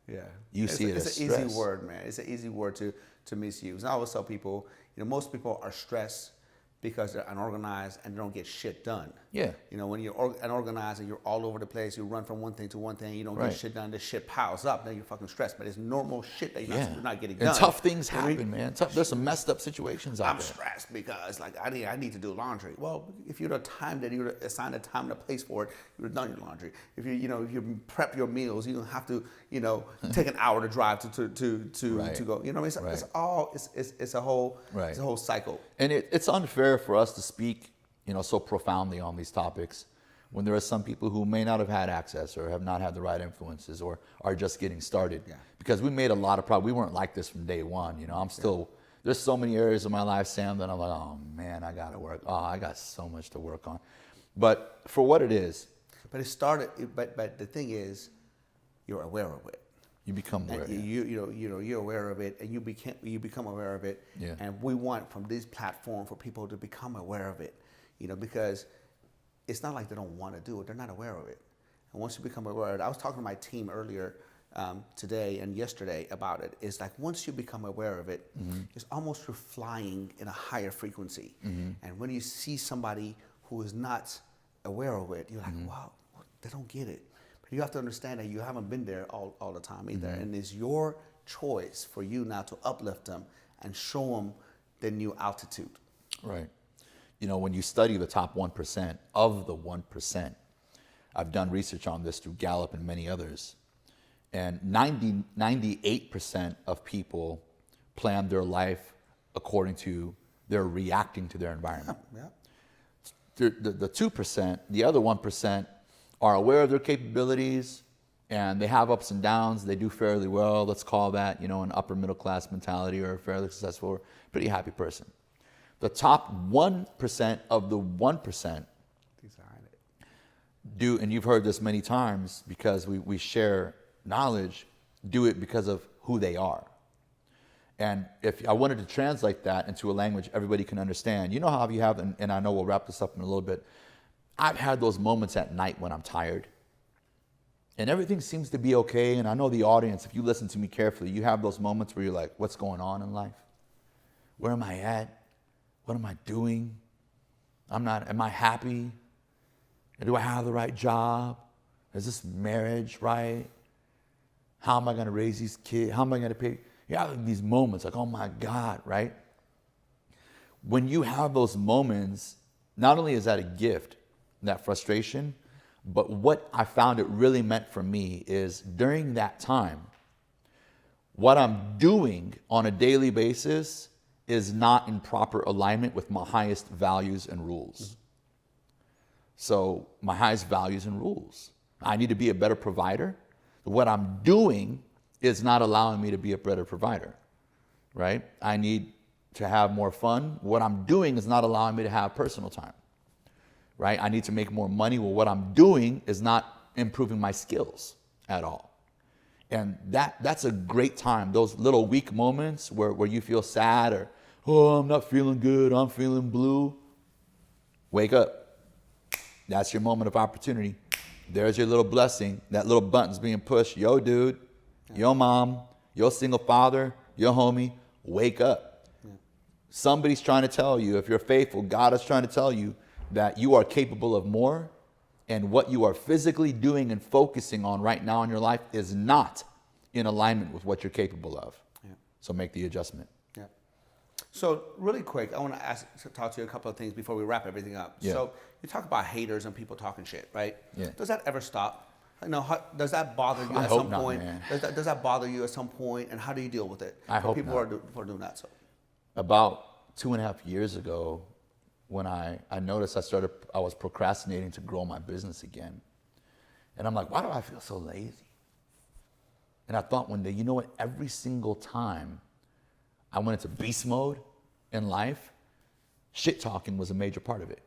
yeah. You see it as stress. It's an easy word, man. It's an easy word to misuse. And I always tell people, most people are stressed because they're unorganized and they don't get shit done. Yeah. When you're unorganized and you're all over the place, you run from one thing to one thing, you don't get shit done, this shit piles up, then you're fucking stressed. But it's normal shit that you're not getting done. And tough things happen, man. There's some messed up situations out there. I'm stressed because I need to do laundry. Well, if you'd have time that you assigned a time and a place for it, you would have done your laundry. If you prep your meals, you don't have to take an hour to drive to go. It's a whole cycle. And it's unfair for us to speak so profoundly on these topics when there are some people who may not have had access or have not had the right influences or are just getting started. Yeah. Because we made a lot of progress. We weren't like this from day one. I'm still, there's so many areas of my life, Sam, that I'm like, oh man, I got to work. Oh, I got so much to work on. But for what it is. But it started, but the thing is, you're aware of it. You become aware. You're aware of it, and you become aware of it. Yeah. And we want from this platform for people to become aware of it, because it's not like they don't want to do it; they're not aware of it. And once you become aware of it, I was talking to my team earlier today and yesterday about it. It's like once you become aware of it, it's almost you're flying in a higher frequency. And when you see somebody who is not aware of it, you're like, wow, they don't get it. You have to understand that you haven't been there all the time either. And it's your choice for you now to uplift them and show them the new altitude. Right. When you study the top 1% of the 1%, I've done research on this through Gallup and many others, and 98% of people plan their life according to they're reacting to their environment. Yeah. The 2%, the other 1%, are aware of their capabilities, and they have ups and downs. They do fairly well. Let's call that, an upper middle class mentality or a fairly successful, pretty happy person. The top 1% of the 1% do, and you've heard this many times because we share knowledge, do it because of who they are. And if I wanted to translate that into a language everybody can understand, how you have, and I know we'll wrap this up in a little bit, I've had those moments at night when I'm tired and everything seems to be okay. And I know the audience, if you listen to me carefully, you have those moments where you're like, what's going on in life? Where am I at? What am I doing? Am I happy? Do I have the right job? Is this marriage right? How am I going to raise these kids? How am I going to pay? You have these moments like, oh my God, right? When you have those moments, not only is that a gift, that frustration, but what I found it really meant for me is during that time, what I'm doing on a daily basis is not in proper alignment with my highest values and rules. So my highest values and rules. I need to be a better provider. What I'm doing is not allowing me to be a better provider, right? I need to have more fun. What I'm doing is not allowing me to have personal time. Right? I need to make more money. Well, what I'm doing is not improving my skills at all. And that's a great time. Those little weak moments where you feel sad or, oh, I'm not feeling good, I'm feeling blue. Wake up. That's your moment of opportunity. There's your little blessing. That little button's being pushed. Yo, dude, your mom, your single father, your homie, wake up. Yeah. Somebody's trying to tell you, if you're faithful, God is trying to tell you that you are capable of more, and what you are physically doing and focusing on right now in your life is not in alignment with what you're capable of. Yeah. So make the adjustment. Yeah. So really quick, I want to talk to you a couple of things before we wrap everything up. Yeah. So you talk about haters and people talking shit, right? Yeah. Does that ever stop? Does that bother you at some point? Does that bother you at some point? And how do you deal with it? I hope people not. are doing that. So About 2.5 years ago, when I noticed I was procrastinating to grow my business again. And I'm like, why do I feel so lazy? And I thought one day, you know what? Every single time I went into beast mode in life, shit talking was a major part of it.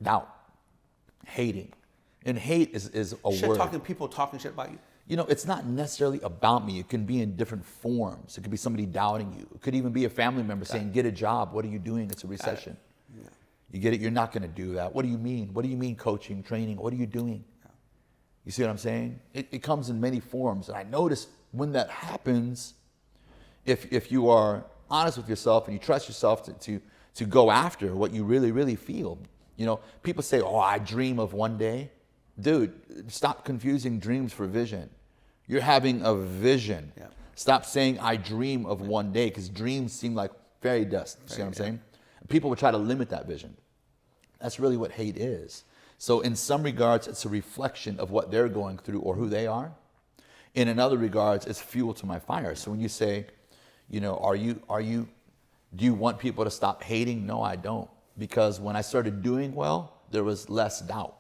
Doubt, hating. And hate is a word. Shit talking, people talking shit about you? You know, it's not necessarily about me. It can be in different forms. It could be somebody doubting you. It could even be a family member saying, get a job. What are you doing? It's a recession. Yeah. You get it? You're not going to do that. What do you mean? What do you mean coaching, training? What are you doing? Yeah. You see what I'm saying? It comes in many forms. And I noticed when that happens, if you are honest with yourself and you trust yourself to go after what you really, really feel. You know, people say, oh, I dream of one day. Dude, stop confusing dreams for vision. You're having a vision. Yeah. Stop saying, I dream of one day, because dreams seem like fairy dust. You see what I'm saying? People will try to limit that vision. That's really what hate is. So in some regards, it's a reflection of what they're going through or who they are. In other regards, it's fuel to my fire. So when you say, you know, do you want people to stop hating? No, I don't. Because when I started doing well, there was less doubt.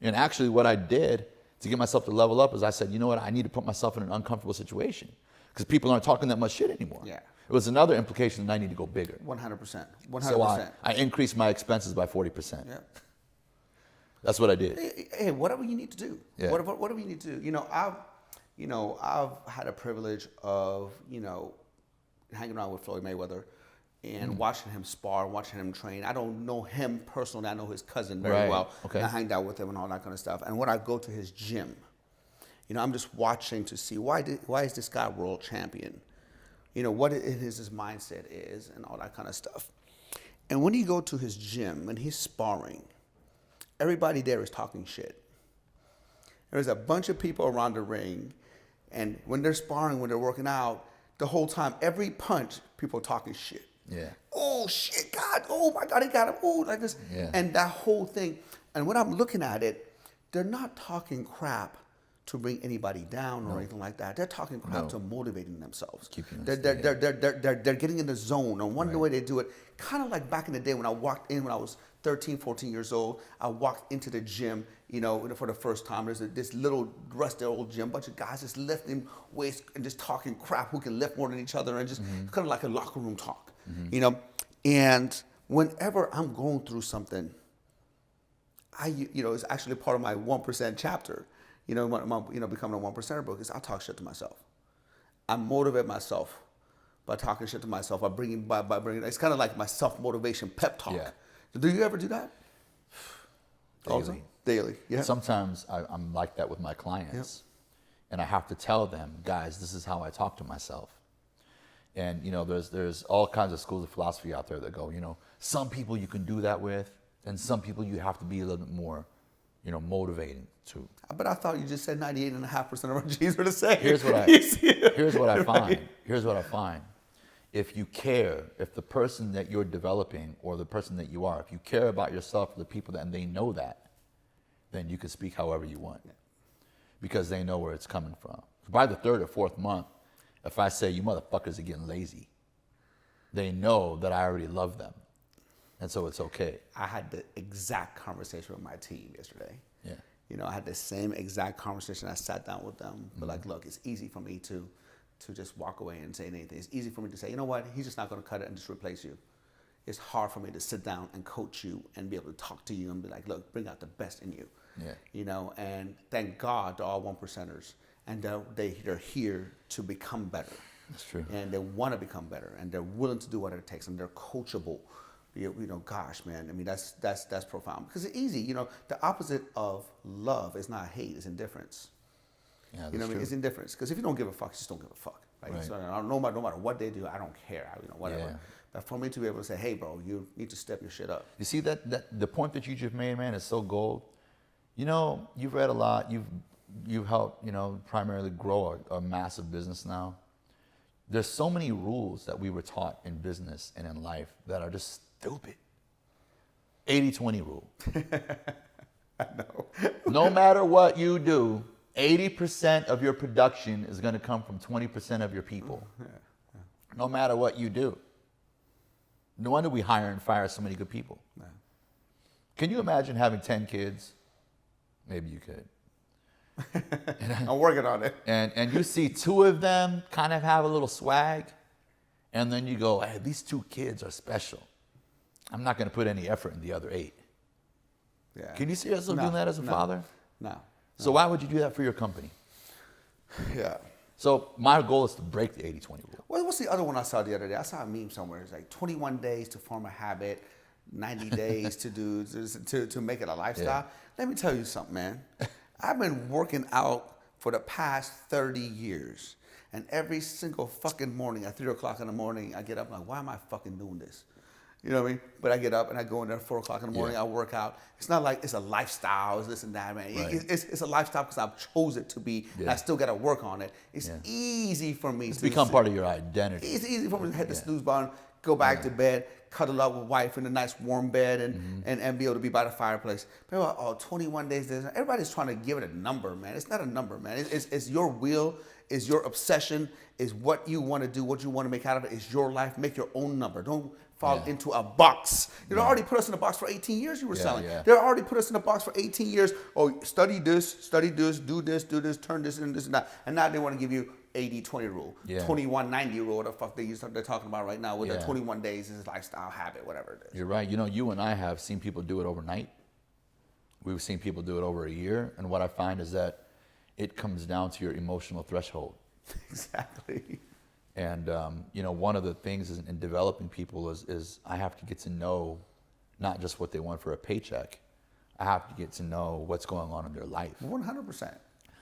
And actually what I did to get myself to level up is I said, you know what, I need to put myself in an uncomfortable situation because people aren't talking that much shit anymore. Yeah. It was another implication that I need to go bigger. 100%. 100%. So I increased my expenses by 40%. Yeah. That's what I did. Hey, whatever you need to do. Yeah. Whatever you need to do. I've had a privilege of, hanging around with Floyd Mayweather and watching him spar, watching him train. I don't know him personally. I know his cousin very well. Okay. And I hanged out with him and all that kind of stuff. And when I go to his gym, I'm just watching to see why is this guy world champion? What his mindset is and all that kind of stuff. And when you go to his gym and he's sparring, everybody there is talking shit. There's a bunch of people around the ring, and when they're sparring, when they're working out, the whole time, every punch, people are talking shit. Yeah. Oh shit, God! Oh my God, he got him! Oh, like this, and that whole thing. And when I'm looking at it, they're not talking crap to bring anybody down or anything like that. They're talking crap to motivating themselves. They're getting in the zone. And one way they do it, kind of like back in the day when I walked in when I was 13, 14 years old. I walked into the gym, for the first time. There's this little rusty old gym, bunch of guys just lifting weights and just talking crap, who can lift more than each other, and just kind of like a locker room talk, And whenever I'm going through something, it's actually part of my 1% chapter. Becoming a 1%er book is I talk shit to myself. I motivate myself by talking shit to myself. By bringing it's kind of like my self-motivation pep talk. Yeah. Do you ever do that? Daily. Yeah. Sometimes I'm like that with my clients, and I have to tell them, guys, this is how I talk to myself. And there's all kinds of schools of philosophy out there that go, some people you can do that with, and some people you have to be a little bit more, motivating to. But I thought you just said 98.5% of our G's were the same. Here's what I find. Here's what I find. If you care, if the person that you're developing or the person that you are, if you care about yourself, the people and they know that, then you can speak however you want, because they know where it's coming from. By the third or fourth month, if I say you motherfuckers are getting lazy, they know that I already love them. And so it's okay. I had the exact conversation with my team yesterday. Yeah. I had the same exact conversation. I sat down with them. But look, it's easy for me to just walk away and say anything. It's easy for me to say, you know what, he's just not going to cut it and just replace you. It's hard for me to sit down and coach you and be able to talk to you and be like, look, bring out the best in you. Yeah. And thank God to all 1%ers. And they're here to become better. That's true. And they want to become better. And they're willing to do whatever it takes. And they're coachable. Gosh, man, I mean, that's profound. Because it's easy, the opposite of love is not hate, it's indifference. Yeah, that's true. It's indifference. Because if you don't give a fuck, you just don't give a fuck, right? So no matter what they do, I don't care, whatever. Yeah. But for me to be able to say, hey, bro, you need to step your shit up. You see that the point that you just made, man, is so gold. You've read a lot. You've helped, primarily grow a massive business now. there's so many rules that we were taught in business and in life that are just stupid. 80-20 rule. I know. No matter what you do, 80% of your production is going to come from 20% of your people. Yeah. No matter what you do. No wonder we hire and fire so many good people. Yeah. Can you imagine having 10 kids? Maybe you could. I'm working on it. And you see 2 of them kind of have a little swag, and then you go, hey, these 2 kids are special. I'm not going to put any effort in the other 8. Yeah. Can you see yourself doing that as a father? No. So why would you do that for your company? Yeah. So my goal is to break the 80-20 rule. What's the other one I saw the other day? I saw a meme somewhere. It's like 21 days to form a habit, 90 days to make it a lifestyle. Yeah. Let me tell you something, man. I've been working out for the past 30 years. And every single fucking morning at 3 o'clock in the morning, I get up and I'm like, why am I fucking doing this? You know what I mean? But I get up and I go in there at 4 o'clock in the morning, I work out. It's not like it's a lifestyle, it's this and that, man. Right. It's a lifestyle because I've chose it to be, and I still got to work on it. It's easy for me to become part of your identity. It's easy for me to hit the snooze button, go back to bed, cuddle up with wife in a nice warm bed, and be able to be by the fireplace. People are like, 21 days. Everybody's trying to give it a number, man. It's not a number, man. It's your will, it's your obsession, is what you want to do, what you want to make out of it. It's your life. Make your own number. Don't fall into a box. They already put us in a box for 18 years you were selling. Yeah. They already put us in a box for 18 years. Oh, study this, do this, turn this and this and that. And now they want to give you 80-20 rule, 21-90 rule, what the fuck they're talking about right now with the 21 days is lifestyle habit, whatever it is. You're right. You know, you and I have seen people do it overnight. We've seen people do it over a year. And what I find is that it comes down to your emotional threshold. Exactly. And, you know, one of the things in developing people is I have to get to know not just what they want for a paycheck. I have to get to know what's going on in their life. 100%.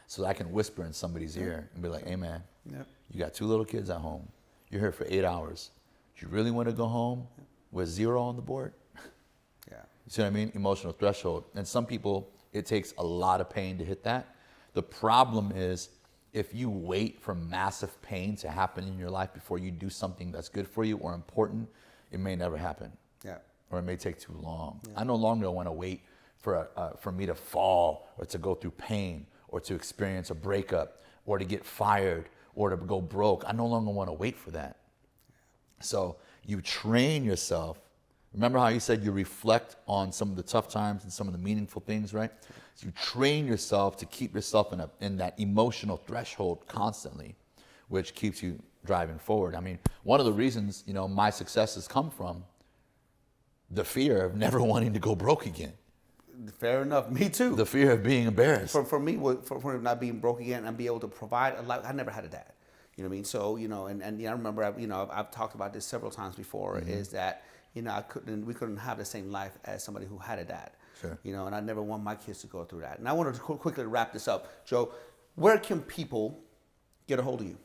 So I can whisper in somebody's ear and be like, hey, man, you got 2 little kids at home. You're here for 8 hours. Do you really want to go home with 0 on the board? Yeah. You see what I mean? Emotional threshold. And some people, it takes a lot of pain to hit that. The problem is, if you wait for massive pain to happen in your life before you do something that's good for you or important, it may never happen. Yeah. Or it may take too long. Yeah. I no longer want to wait for me to fall or to go through pain or to experience a breakup or to get fired or to go broke. I no longer want to wait for that. So you train yourself. Remember how you said you reflect on some of the tough times and some of the meaningful things, right? So you train yourself to keep yourself in that emotional threshold constantly, which keeps you driving forward. I mean, one of the reasons, you know, my success has come from the fear of never wanting to go broke again. Fair enough. Me too. The fear of being embarrassed. For me, for not being broke again and be able to provide a life. I never had a dad. You know what I mean? So, you know, and I remember, I've talked about this several times before, is that, you know, we couldn't have the same life as somebody who had a dad. Sure. You know, and I never want my kids to go through that. And I wanted to quickly wrap this up. Joe, where can people get a hold of you?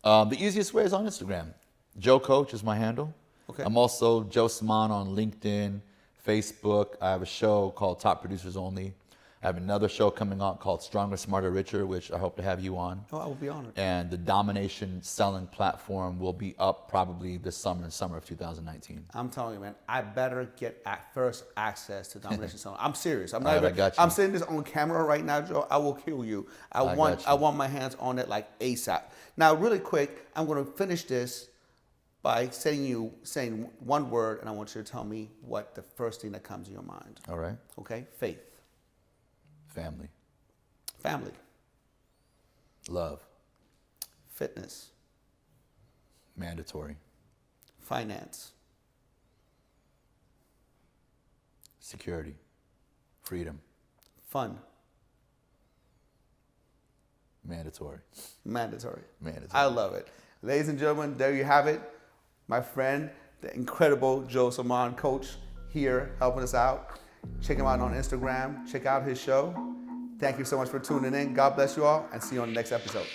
The easiest way is on Instagram. Joe Coach is my handle. Okay. I'm also Joe Semaan on LinkedIn, Facebook. I have a show called Top Producers Only. I have another show coming out called Stronger, Smarter, Richer, which I hope to have you on. Oh, I will be honored. And the Domination Selling Platform will be up probably this summer, in summer of 2019. I'm telling you, man, I better get first access to Domination Selling. I'm serious. I'm not. Right, I'm saying this on camera right now, Joe. I will kill you. I want my hands on it like ASAP. Now, really quick, I'm going to finish this by saying one word, and I want you to tell me what the first thing that comes to your mind. All right. Okay. Faith. Family. Family. Love. Fitness. Mandatory. Finance. Security. Freedom. Fun. Mandatory. Mandatory. Mandatory. I love it. Ladies and gentlemen, there you have it. My friend, the incredible Joe Semaan, coach, here helping us out. Check him out on Instagram. Check out his show. Thank you so much for tuning in. God bless you all, and see you on the next episode.